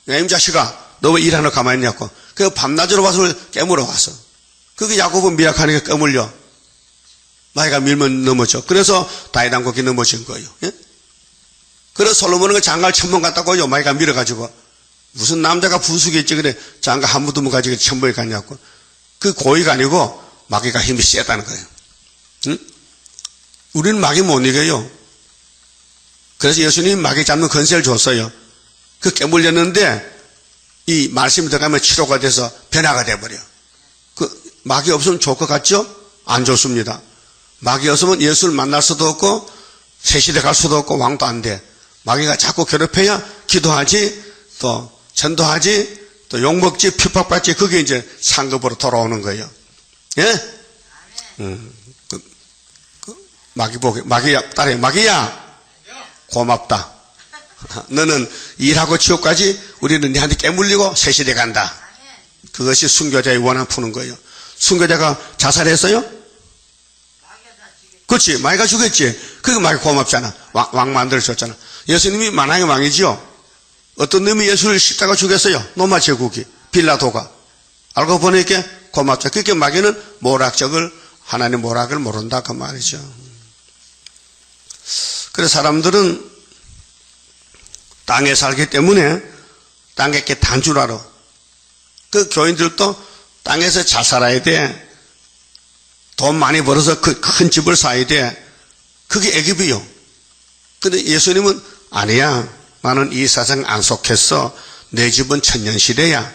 야, 이 자식아 너 왜 일하러 가만히 있냐고. 그 밤낮으로 와서 깨물어 왔어. 그게 야곱은 미약하니까 깨물려. 마귀가 밀면 넘어져. 그래서 다윗 왕국이 넘어진 거예요. 예? 그래서 솔로몬은 그 장가를 천번 갔다고요. 마귀가 밀어가지고. 무슨 남자가 분수기 있지 그래 장가 한 무덤을 가지고 천번에 갔냐고. 그 고의가 아니고 마귀가 힘이 세다는 거예요. 응? 우리는 마귀 못 이겨요. 그래서 예수님이 마귀 잡는 건세를 줬어요. 그 깨물렸는데 이 말씀이 들어가면 치료가 돼서 변화가 돼버려. 그 마귀 없으면 좋을 것 같죠? 안 좋습니다. 마귀 없으면 예수를 만날 수도 없고 새 시대 갈 수도 없고 왕도 안 돼. 마귀가 자꾸 괴롭혀야 기도하지, 또 전도하지, 또 욕먹지, 핍박받지. 그게 이제 상급으로 돌아오는 거예요. 예? 마귀야, 딸이 마귀야, 고맙다. 너는 일하고 지옥까지 우리는 너한테 깨물리고 새 시대 간다. 그것이 순교자의 원한 푸는 거예요. 순교자가 자살했어요? 그렇지, 마귀가 죽였지. 그게 마귀 고맙잖아. 왕 만들어줬잖아. 예수님이 만왕의 왕이지요. 어떤 놈이 예수를 십자가 죽였어요. 로마 제국이, 빌라도가. 알고 보니까 고맙죠. 그렇게 마귀는 하나님 모락을 모른다 그 말이죠. 그래서 사람들은 땅에 살기 때문에 땅에 게 단 줄 알아. 그 교인들도 땅에서 잘 살아야 돼. 돈 많이 벌어서 큰 집을 사야 돼. 그게 애굽이요. 근데 예수님은 아니야. 나는 이 세상 안 속했어. 내 집은 천년시대야.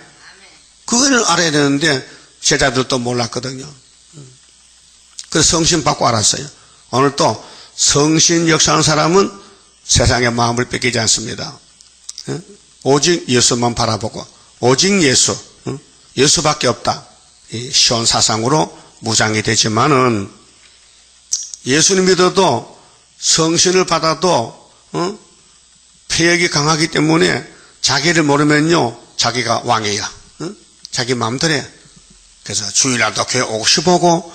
그걸 알아야 되는데 제자들도 몰랐거든요. 그래서 성신 받고 알았어요. 오늘 또 성신 역사하는 사람은 세상의 마음을 뺏기지 않습니다. 오직 예수만 바라보고 오직 예수, 예수밖에 없다. 이 시온 사상으로 무장이 되지만은 예수님 믿어도 성신을 받아도 폐역이 강하기 때문에 자기를 모르면요 자기가 왕이야. 자기 마음대로 해. 그래서 주일날도 교회 오고 싶어고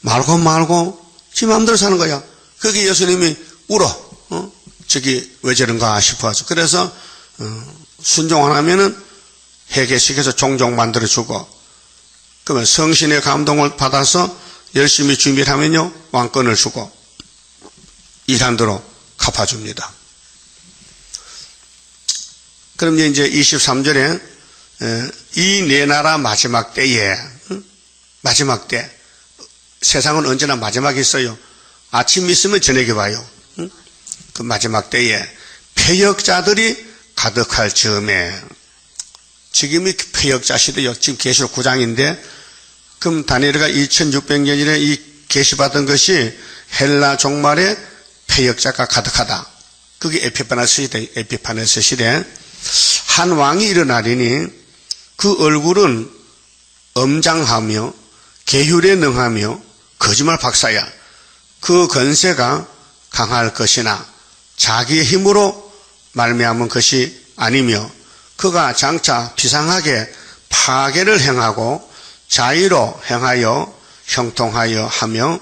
말고 지 마음대로 사는 거야. 그게 예수님이 울어. 저기 왜 저런가 싶어서. 그래서 순종 안 하면은 회개시켜서 종종 만들어주고, 그러면 성신의 감동을 받아서 열심히 준비를 하면요 왕권을 주고 일한 대로 갚아줍니다. 그럼 이제 23절에 이 네 나라 마지막 때에, 마지막 때, 세상은 언제나 마지막이 있어요. 아침 있으면 저녁에 와요. 그 마지막 때에 폐역자들이 가득할 즈음에, 지금이 폐역자 시대요. 지금 계시록 9장인데, 그럼 다니엘가 2600년이래 이 계시받은 것이 헬라 종말에 폐역자가 가득하다. 그게 에피파네스 시대. 한 왕이 일어나리니 그 얼굴은 엄장하며 계율에 능하며 거짓말 박사야. 그 권세가 강할 것이나 자기의 힘으로 말미암은 것이 아니며 그가 장차 비상하게 파괴를 행하고 자의로 행하여 형통하여 하며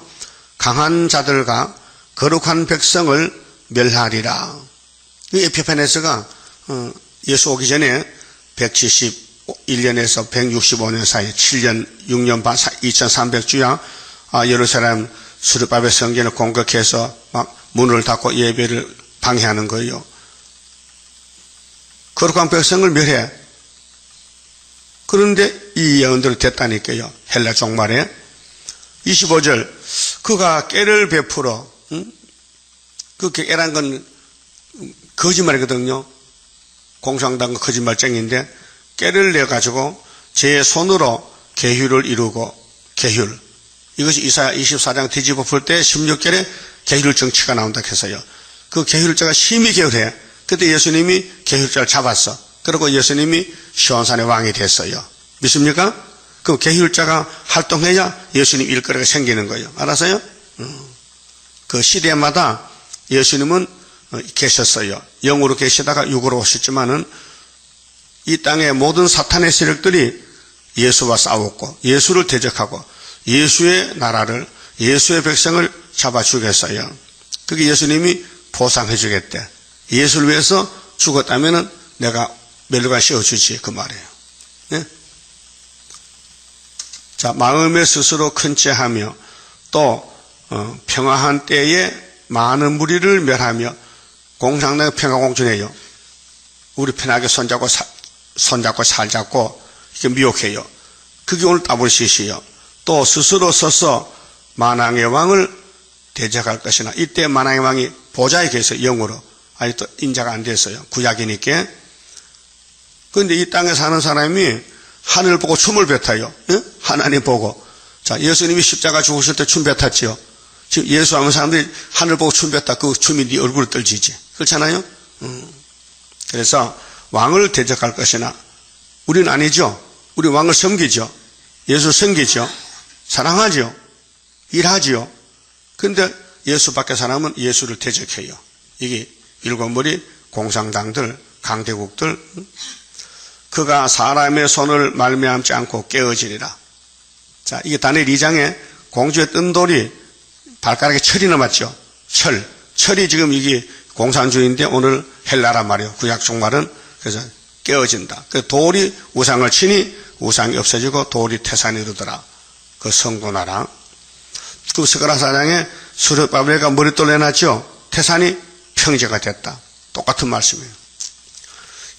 강한 자들과 거룩한 백성을 멸하리라. 이 에피파네스가 예수 오기 전에 171년에서 165년 사이 7년 6년 반 2300주야 예루살렘 수르바벨 성전을 공격해서 막 문을 닫고 예배를 방해하는 거예요. 거룩한 백성을 멸해. 그런데 이 예언대로 됐다니까요. 헬라 종말에 25절 그가 깨를 베풀어. 그 깨란 건 거짓말이거든요. 공상당 거짓말쟁이인데 깨를 내가지고 제 손으로 계율을 이루고, 계율, 이것이 이사야 24장 뒤집어 풀 때 16절에 계율 정치가 나온다 해서요. 그 계율자가 심히 계율해. 그때 예수님이 계율자를 잡았어. 그리고 예수님이 시온산의 왕이 됐어요. 믿습니까? 그 계율자가 활동해야 예수님 일거리가 생기는 거예요. 알았어요? 그 시대마다 예수님은 계셨어요. 영으로 계시다가 육으로 오셨지만은 이 땅의 모든 사탄의 세력들이 예수와 싸웠고 예수를 대적하고 예수의 나라를, 예수의 백성을 잡아 주겠어요. 그게 예수님이 보상해 주겠대. 예수를 위해서 죽었다면은 내가 멸류관 씌워주지 그 말이에요. 네? 자, 마음에 스스로 큰 채하며 또 평화한 때에 많은 무리를 멸하며 공상당 평화공주네요. 우리 편하게 손잡고 살잡고 이렇게 미혹해요. 그게 오늘 따블시시요. 또 스스로 서서 만왕의 왕을 대적할 것이나 이때 만왕의 왕이 보좌에 계세요. 영으로. 아직도 인자가 안 됐어요. 구약이니까. 그런데 이 땅에 사는 사람이 하늘 보고 춤을 뱉어요. 예? 하나님 보고. 자, 예수님이 십자가 죽으실 때 춤 뱉었지요. 지금 예수 하면 사람들이 하늘 보고 춤췄다. 그 춤이 네 얼굴을 떨지지. 그렇잖아요? 그래서 왕을 대적할 것이나 우리는 아니죠. 우리 왕을 섬기죠. 예수 섬기죠. 사랑하죠. 일하죠. 그런데 예수 밖의 사람은 예수를 대적해요. 이게 일곱머리 공산당들, 강대국들. 그가 사람의 손을 말미암지 않고 깨어지리라. 자, 이게 다니엘 2장에 공주의 뜬 돌이 발가락에 철이 남았죠. 철이 지금 이게 공산주의인데 오늘 헬라란 말이에요. 구약 종말은. 그래서 깨어진다. 그 돌이 우상을 치니 우상이 없어지고 돌이 태산이 이르더라. 그 성도나라. 그 스가랴 4장에 수르바벨과 머릿돌 내놨죠. 태산이 평제가 됐다. 똑같은 말씀이에요.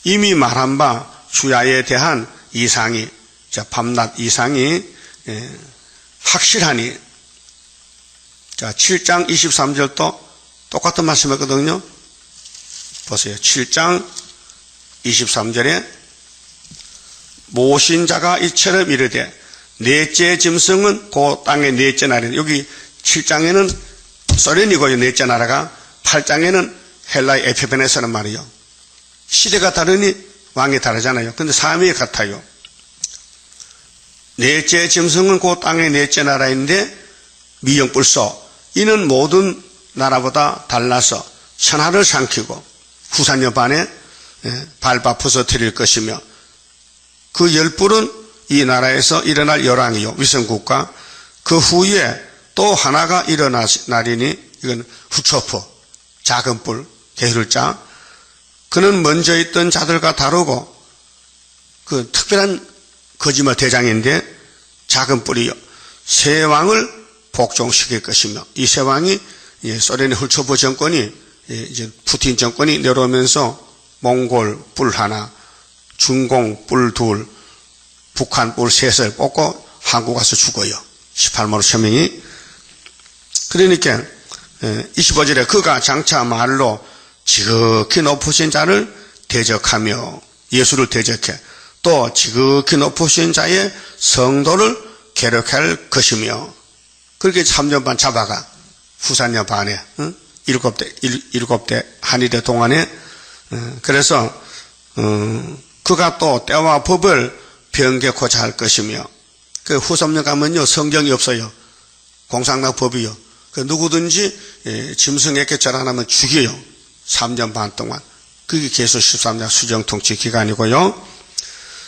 이미 말한 바 주야에 대한 이상이, 자, 밤낮 이상이 확실하니, 자, 7장 23절도 똑같은 말씀이었거든요. 보세요. 7장 23절에 모신 자가 이처럼 이르되 넷째 짐승은 그 땅의 넷째 나라니. 여기 7장에는 소련이고요. 넷째 나라가. 8장에는 헬라의 에페베네스라는 말이요. 시대가 다르니 왕이 다르잖아요. 근데 사명이 같아요. 넷째 짐승은 그 땅의 넷째 나라인데 미영불소. 이는 모든 나라보다 달라서 천하를 삼키고 후산여 반에 밟아 부서뜨릴 것이며 그 열불은 이 나라에서 일어날 열왕이요 위성국가. 그 후에 또 하나가 일어나리니 이건 후초프, 작은 뿔, 게으를자. 그는 먼저 있던 자들과 다르고 그 특별한 거짓말 대장인데 작은 뿔이요 새 왕을 복종시킬 것이며 이 새 왕이 소련의 후초프 정권이 이제 푸틴 정권이 내려오면서 몽골 뿔 하나, 중공 뿔 둘, 북한 뿔 셋을 뽑고 한국 가서 죽어요. 18만원 서명이. 그러니까 25절에 그가 장차 말로 지극히 높으신 자를 대적하며 예수를 대적해 또 지극히 높으신 자의 성도를 괴롭할 것이며 그렇게 3년 반 잡아가 후산년 반에 7대 한일의 동안에 그래서 그가 또 때와 법을 변개코자 할 것이며 그 후삼년 가면요 성경이 없어요. 공산당 법이요. 그 누구든지 짐승에게 절 안 하면 죽여요. 3년 반 동안. 그게 계속 13년 수정통치 기간이고요.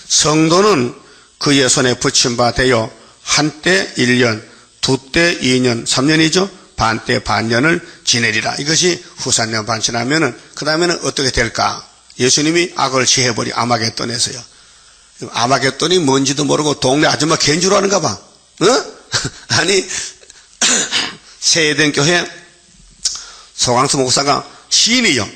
성도는 그의 손에 붙임 바 되어 한때 1년, 두때 2년, 3년이죠. 반때 반년을 지내리라. 이것이 후산년 반 지나면은 그 다음에는 어떻게 될까? 예수님이 악을 취해버리 아마겟돈에서요. 아마겟돈이 뭔지도 모르고 동네 아줌마 갠 줄 아는가 봐. 아니 새에덴 교회 소강수 목사가 시인이요.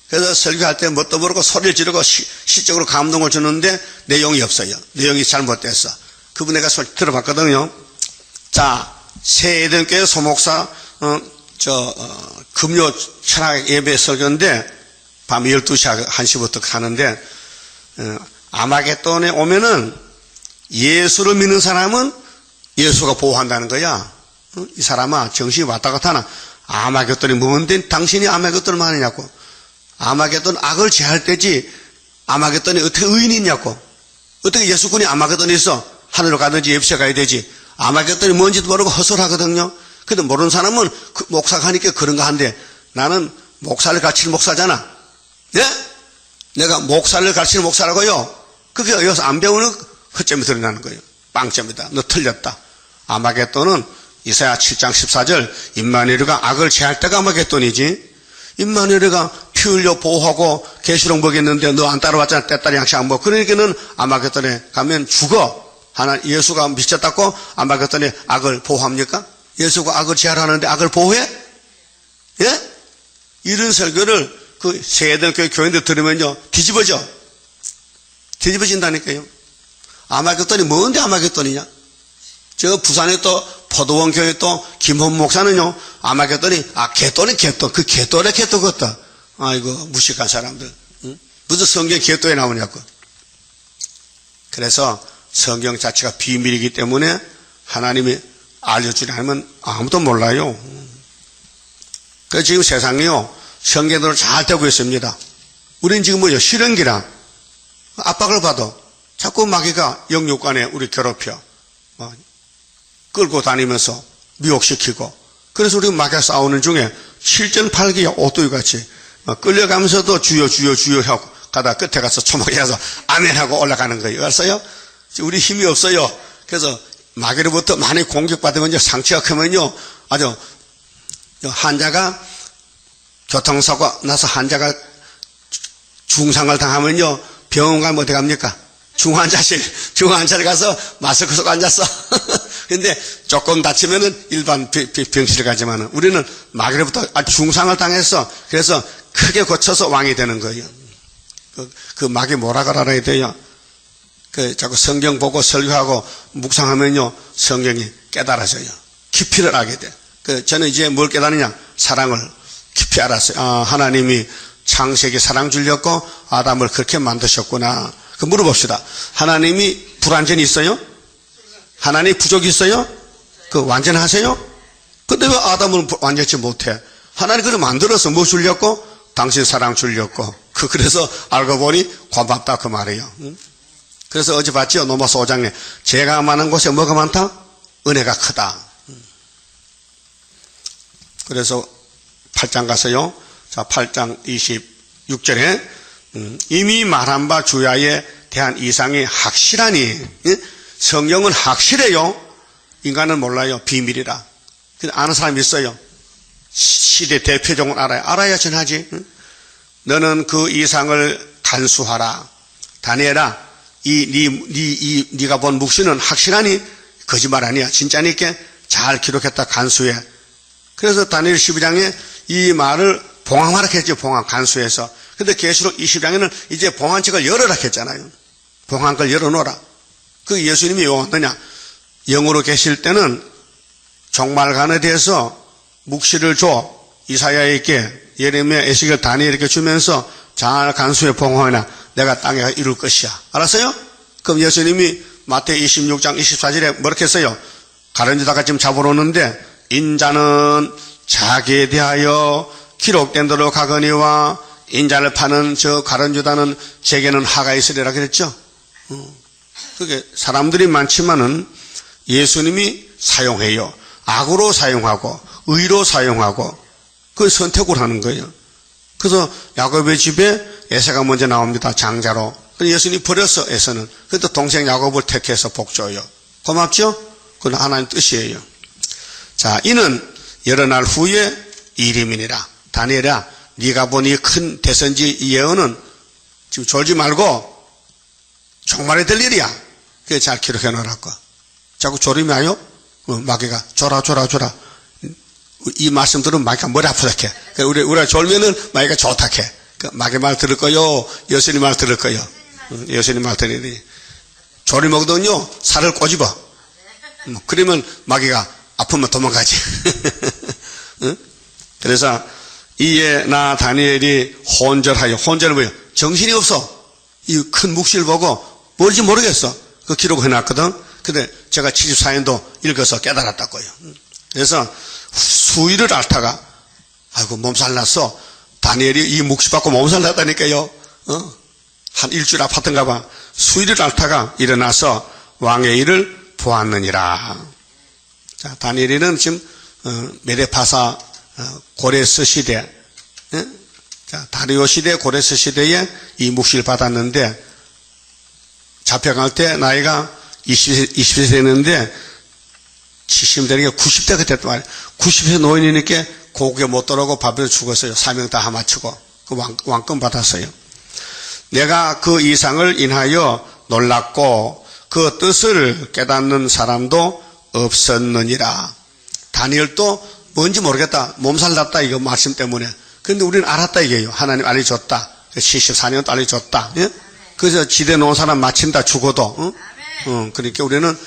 그래서 설교할 때 뭣도 모르고 소리를 지르고 시적으로 감동을 주는데 내용이 없어요. 내용이 잘못됐어. 그분 내가 들어봤거든요. 자, 새에덴 교회 소목사 금요 철학 예배 설교인데 밤 12시 1시부터 하는데 아마겟돈에 오면은 예수를 믿는 사람은 예수가 보호한다는 거야. 이 사람아 정신이 왔다 갔다 하나. 아마겟돈이 뭔데 당신이 아마겟돈을 하느냐고. 아마겟돈 악을 제할 때지 아마겟돈이 어떻게 의인이 있냐고. 어떻게 예수군이 아마겟돈에 있어. 하늘로 가든지 예수에 가야 되지. 아마겟돈이 뭔지도 모르고 헛소리하거든요. 근데 모르는 사람은 그 목사가 하니까 그런가 한데 나는 목사를 가르치는 목사잖아. 예? 내가 목사를 가르치는 목사라고요. 그게 여기서 안 배우는 허점이 드러나는 거예요. 빵점이다. 너 틀렸다. 아마겟돈은 이사야 7장 14절 임마누엘가 악을 제할 때가 아마겟돈이지. 임마누엘가 피 흘려 보호하고 계시록 먹였는데 너 안 따라왔잖아. 때따리 양식 안 먹어. 그러니까 는 아마겟돈에 가면 죽어. 하나 예수가 미쳤다고 아마겟돈에 악을 보호합니까? 예수가 악을 제하라는데 악을 보호해? 예? 이런 설교를 그 세대는 교인들 들으면요 뒤집어진다니까요. 아마겟돈이 뭔데 아마겟돈이냐? 저 부산에 또 포도원 교회 또 김헌 목사는요 아마겟돈이 개똥이 개똥 그 개똥에 개똥 같다. 아이고 무식한 사람들. 응? 무슨 성경 개똥에 나오냐고. 그래서 성경 자체가 비밀이기 때문에 하나님이 알려주지 않으면 아무도 몰라요. 그래서 지금 세상이요, 성경대로 잘 되고 있습니다. 우리는 지금 뭐요? 실현기라. 압박을 받아. 자꾸 마귀가 영육간에 우리 괴롭혀. 끌고 다니면서 미혹시키고. 그래서 우리 마귀가 싸우는 중에 7전8기야 오뚜기같이 끌려가면서도 주여 주여 주여 하고 가다 끝에 가서 초막해서 아멘하고 올라가는 거예요. 알았어요? 우리 힘이 없어요. 그래서 마귀로부터 많이 공격받으면 이제 상처가 크면요, 아주 환자가 교통사고 나서 환자가 중상을 당하면요, 병원 가면 어디 갑니까? 중환자실 가서 마스크 쓰고 앉았어. 근데 조금 다치면은 일반 병실에 가지만은 우리는 마귀로부터 아주 중상을 당했어. 그래서 크게 고쳐서 왕이 되는 거예요. 그 마귀 뭐라고 알아야 돼요? 자꾸 성경 보고 설교하고 묵상하면요, 성경이 깨달아져요. 깊이를 알게 돼. 저는 이제 뭘 깨달느냐? 사랑을 깊이 알았어요. 하나님이 창세기 사랑 주려고 아담을 그렇게 만드셨구나. 물어봅시다. 하나님이 불완전히 있어요? 하나님 부족이 있어요? 완전하세요? 근데 왜 아담을 완전치 못해? 하나님 그를 만들어서 뭐 주려고? 당신 사랑 주려고. 그래서 알고 보니 고맙다 그 말이에요. 그래서 어제 봤죠? 로마서 5장에 죄가 많은 곳에 뭐가 많다? 은혜가 크다. 그래서 8장 가서요. 자, 8장 26절에 이미 말한 바 주야에 대한 이상이 확실하니, 성경은 확실해요. 인간은 몰라요. 비밀이라. 아는 사람이 있어요. 시대 대표적으로 알아요. 알아야 전하지. 너는 그 이상을 간수하라. 다니엘아, 네가 본 묵시는 확실하니? 거짓말 아니야. 진짜니까 잘 기록했다. 간수해. 그래서 다니엘 12장에 이 말을 봉함하라 했죠. 봉함, 간수해서. 근데 계시록 20장에는 이제 봉한책을 열어라 했잖아요. 봉한걸 열어놓으라. 그 예수님이 왜 왔느냐? 영으로 계실 때는 종말관에 대해서 묵시를 줘. 이사야에게, 예레미야, 에스겔, 다니엘에게 주면서 잘 간수해 봉하나 내가 땅에 이룰 것이야. 알았어요? 그럼 예수님이 마태 26장 24절에 뭐렇게 했어요? 가룟유다가 지금 잡으러 오는데 인자는 자기에 대하여 기록된 대로 가거니와 인자를 파는 저 가룟유다는 제게는 하가 있으리라 그랬죠? 그게 사람들이 많지만은 예수님이 사용해요. 악으로 사용하고 의로 사용하고 그 선택을 하는 거예요. 그래서 야곱의 집에 에서가 먼저 나옵니다. 장자로. 예수님이 버렸어. 에서는. 그래도 동생 야곱을 택해서 복줘요. 고맙죠? 그건 하나님 뜻이에요. 자, 이는 여러 날 후에 이름이니라. 다니엘아, 네가 본 이 큰 대선지 예언은 지금 졸지 말고 종말에 될 일이야. 그게 잘 기록해 놓으라고. 자꾸 졸음이 와요? 마귀가 졸아. 이 말씀 들으면 마귀가 머리 아프다 해. 우리가 졸면은 마귀가 좋다 해. 마귀 말 들을 거요? 예수님 말 들을 거요? 예수님 말 들으니. 졸이 먹거든요, 살을 꼬집어. 그러면 마귀가 아프면 도망가지. 그래서 이에 나 다니엘이 혼절하여, 혼절은 뭐예요? 정신이 없어. 이 큰 묵시를 보고 뭔지 모르겠어. 그 기록을 해놨거든. 근데 제가 74년도 읽어서 깨달았다고요. 그래서 수일을 앓다가, 아이고 몸살 났어. 다니엘이 이 묵시 받고 몸살 났다니까요. 한 일주일 아팠던가 봐. 수일을 앓다가 일어나서 왕의 일을 보았느니라. 자, 다니엘이는 지금 메데파사 고레스 시대, 자, 다리오 시대, 고레스 시대에 이 묵시를 받았는데, 잡혀갈 때 나이가 20세 됐는데 70 되는 게 90대가 됐단 말이에요. 90세 노인이니까 고국에 못 들어오고 밥에서 죽었어요. 사명 다 하마치고 그 왕권 받았어요. 내가 그 이상을 인하여 놀랐고 그 뜻을 깨닫는 사람도 없었느니라. 다니엘도 뭔지 모르겠다. 몸살 났다 이거 말씀 때문에. 그런데 우리는 알았다 이게요. 하나님 알려줬다. 74년도 알려줬다. 예? 그래서 지대 놓은 사람 마침 다 죽어도, 그러니까 우리는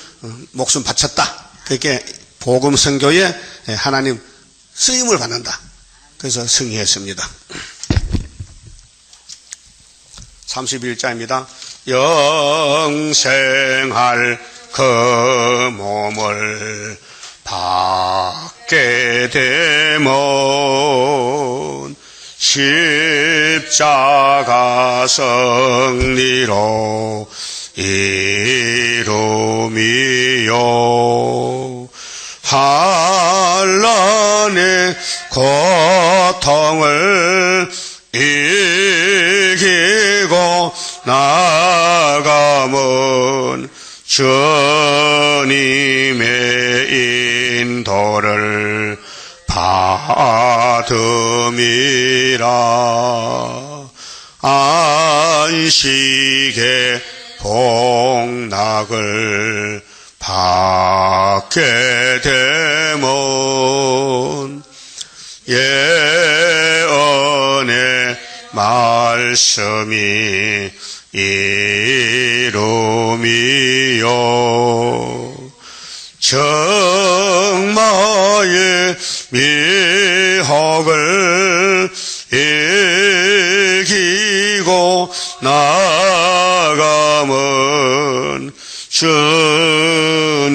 목숨 바쳤다. 그렇게 복음 선교에 하나님 쓰임을 받는다. 그래서 승리했습니다. 31자입니다. 영생할 그 몸을 받게 받게 되면 십자가 승리로 이루미요 한란의 고통을 이기고 나가면 주님의 인도를 받음이라 안식의 복락을 받게 되면 예언의 말씀이 이루미요 정마의 미혹을 이기고 나가면 주님의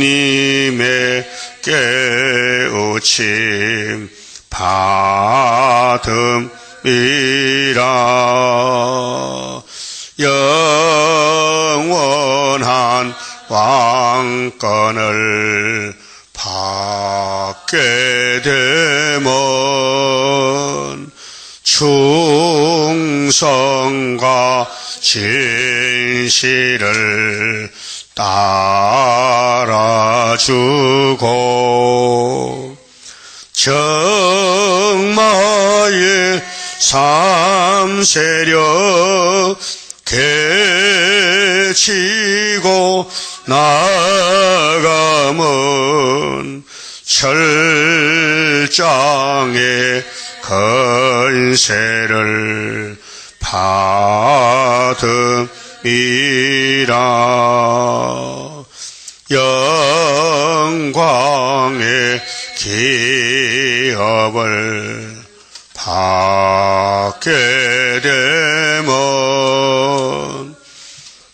깨우침 받음이라 영원한 왕권을 받게 되면 충성과 진실을 따라주고 정마의 삼세력 개치고 나가면 철장의 건세를 받음이라 영광의 기업을 받게 되면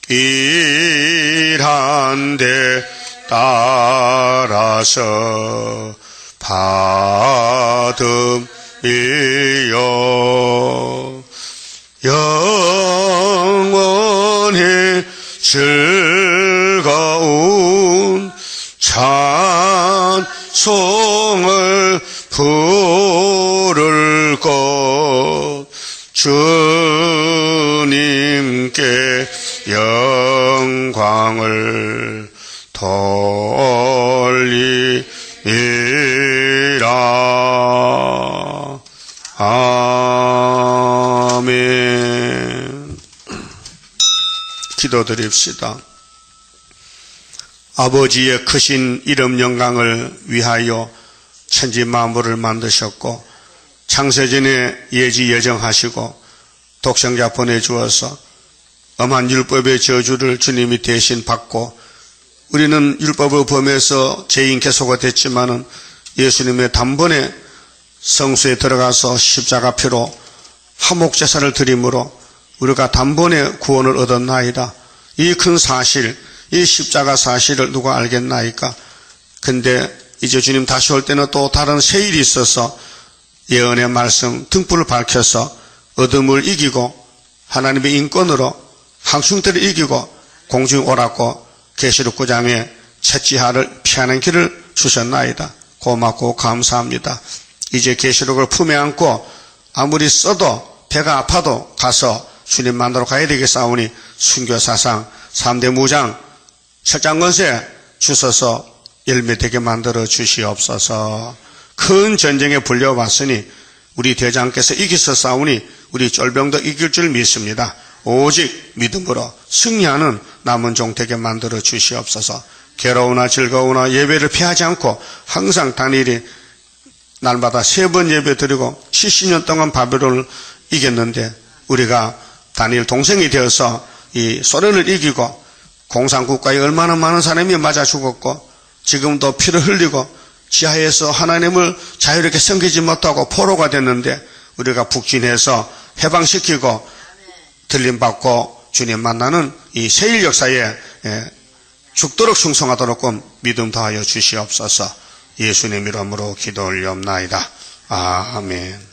일한 데 따라서 받음이요 영원히 즐거운 찬송을 부를 것 주님께 영광을 돌리리라. 아멘. 기도드립시다. 아버지의 크신 이름 영광을 위하여 천지 만물을 만드셨고 창세전에 예지 예정하시고 독생자 보내주어서 엄한 율법의 저주를 주님이 대신 받고 우리는 율법을 범해서 죄인 개소가 됐지만은 예수님의 단번에 성수에 들어가서 십자가 피로 화목제사를 드림으로 우리가 단번에 구원을 얻었나이다. 이 큰 사실, 이 십자가 사실을 누가 알겠나이까? 근데 이제 주님 다시 올 때는 또 다른 새 일이 있어서 예언의 말씀 등불을 밝혀서 어둠을 이기고 하나님의 인권으로 항충대를 이기고 공중에 오라고 계시록 9장에 채지하를 피하는 길을 주셨나이다. 고맙고 감사합니다. 이제 계시록을 품에 안고 아무리 써도 배가 아파도 가서 주님 만나러 가야 되겠사오니 순교사상 3대 무장 철장건세 주셔서 열매되게 만들어 주시옵소서. 큰 전쟁에 불려왔으니 우리 대장께서 이기셨사오니 우리 쫄병도 이길 줄 믿습니다. 오직 믿음으로 승리하는 남은 종 되게 만들어 주시옵소서. 괴로우나 즐거우나 예배를 피하지 않고 항상 단일히 날마다 3번 예배 드리고 70년 동안 바벨론을 이겼는데 우리가 다니엘 동생이 되어서 이 소련을 이기고 공산국가에 얼마나 많은 사람이 맞아 죽었고 지금도 피를 흘리고 지하에서 하나님을 자유롭게 섬기지 못하고 포로가 됐는데 우리가 북진해서 해방시키고 들림받고 주님 만나는 이 세일 역사에 죽도록 충성하도록 믿음 더하여 주시옵소서. 예수님 이름으로 기도 올리옵나이다. 아멘.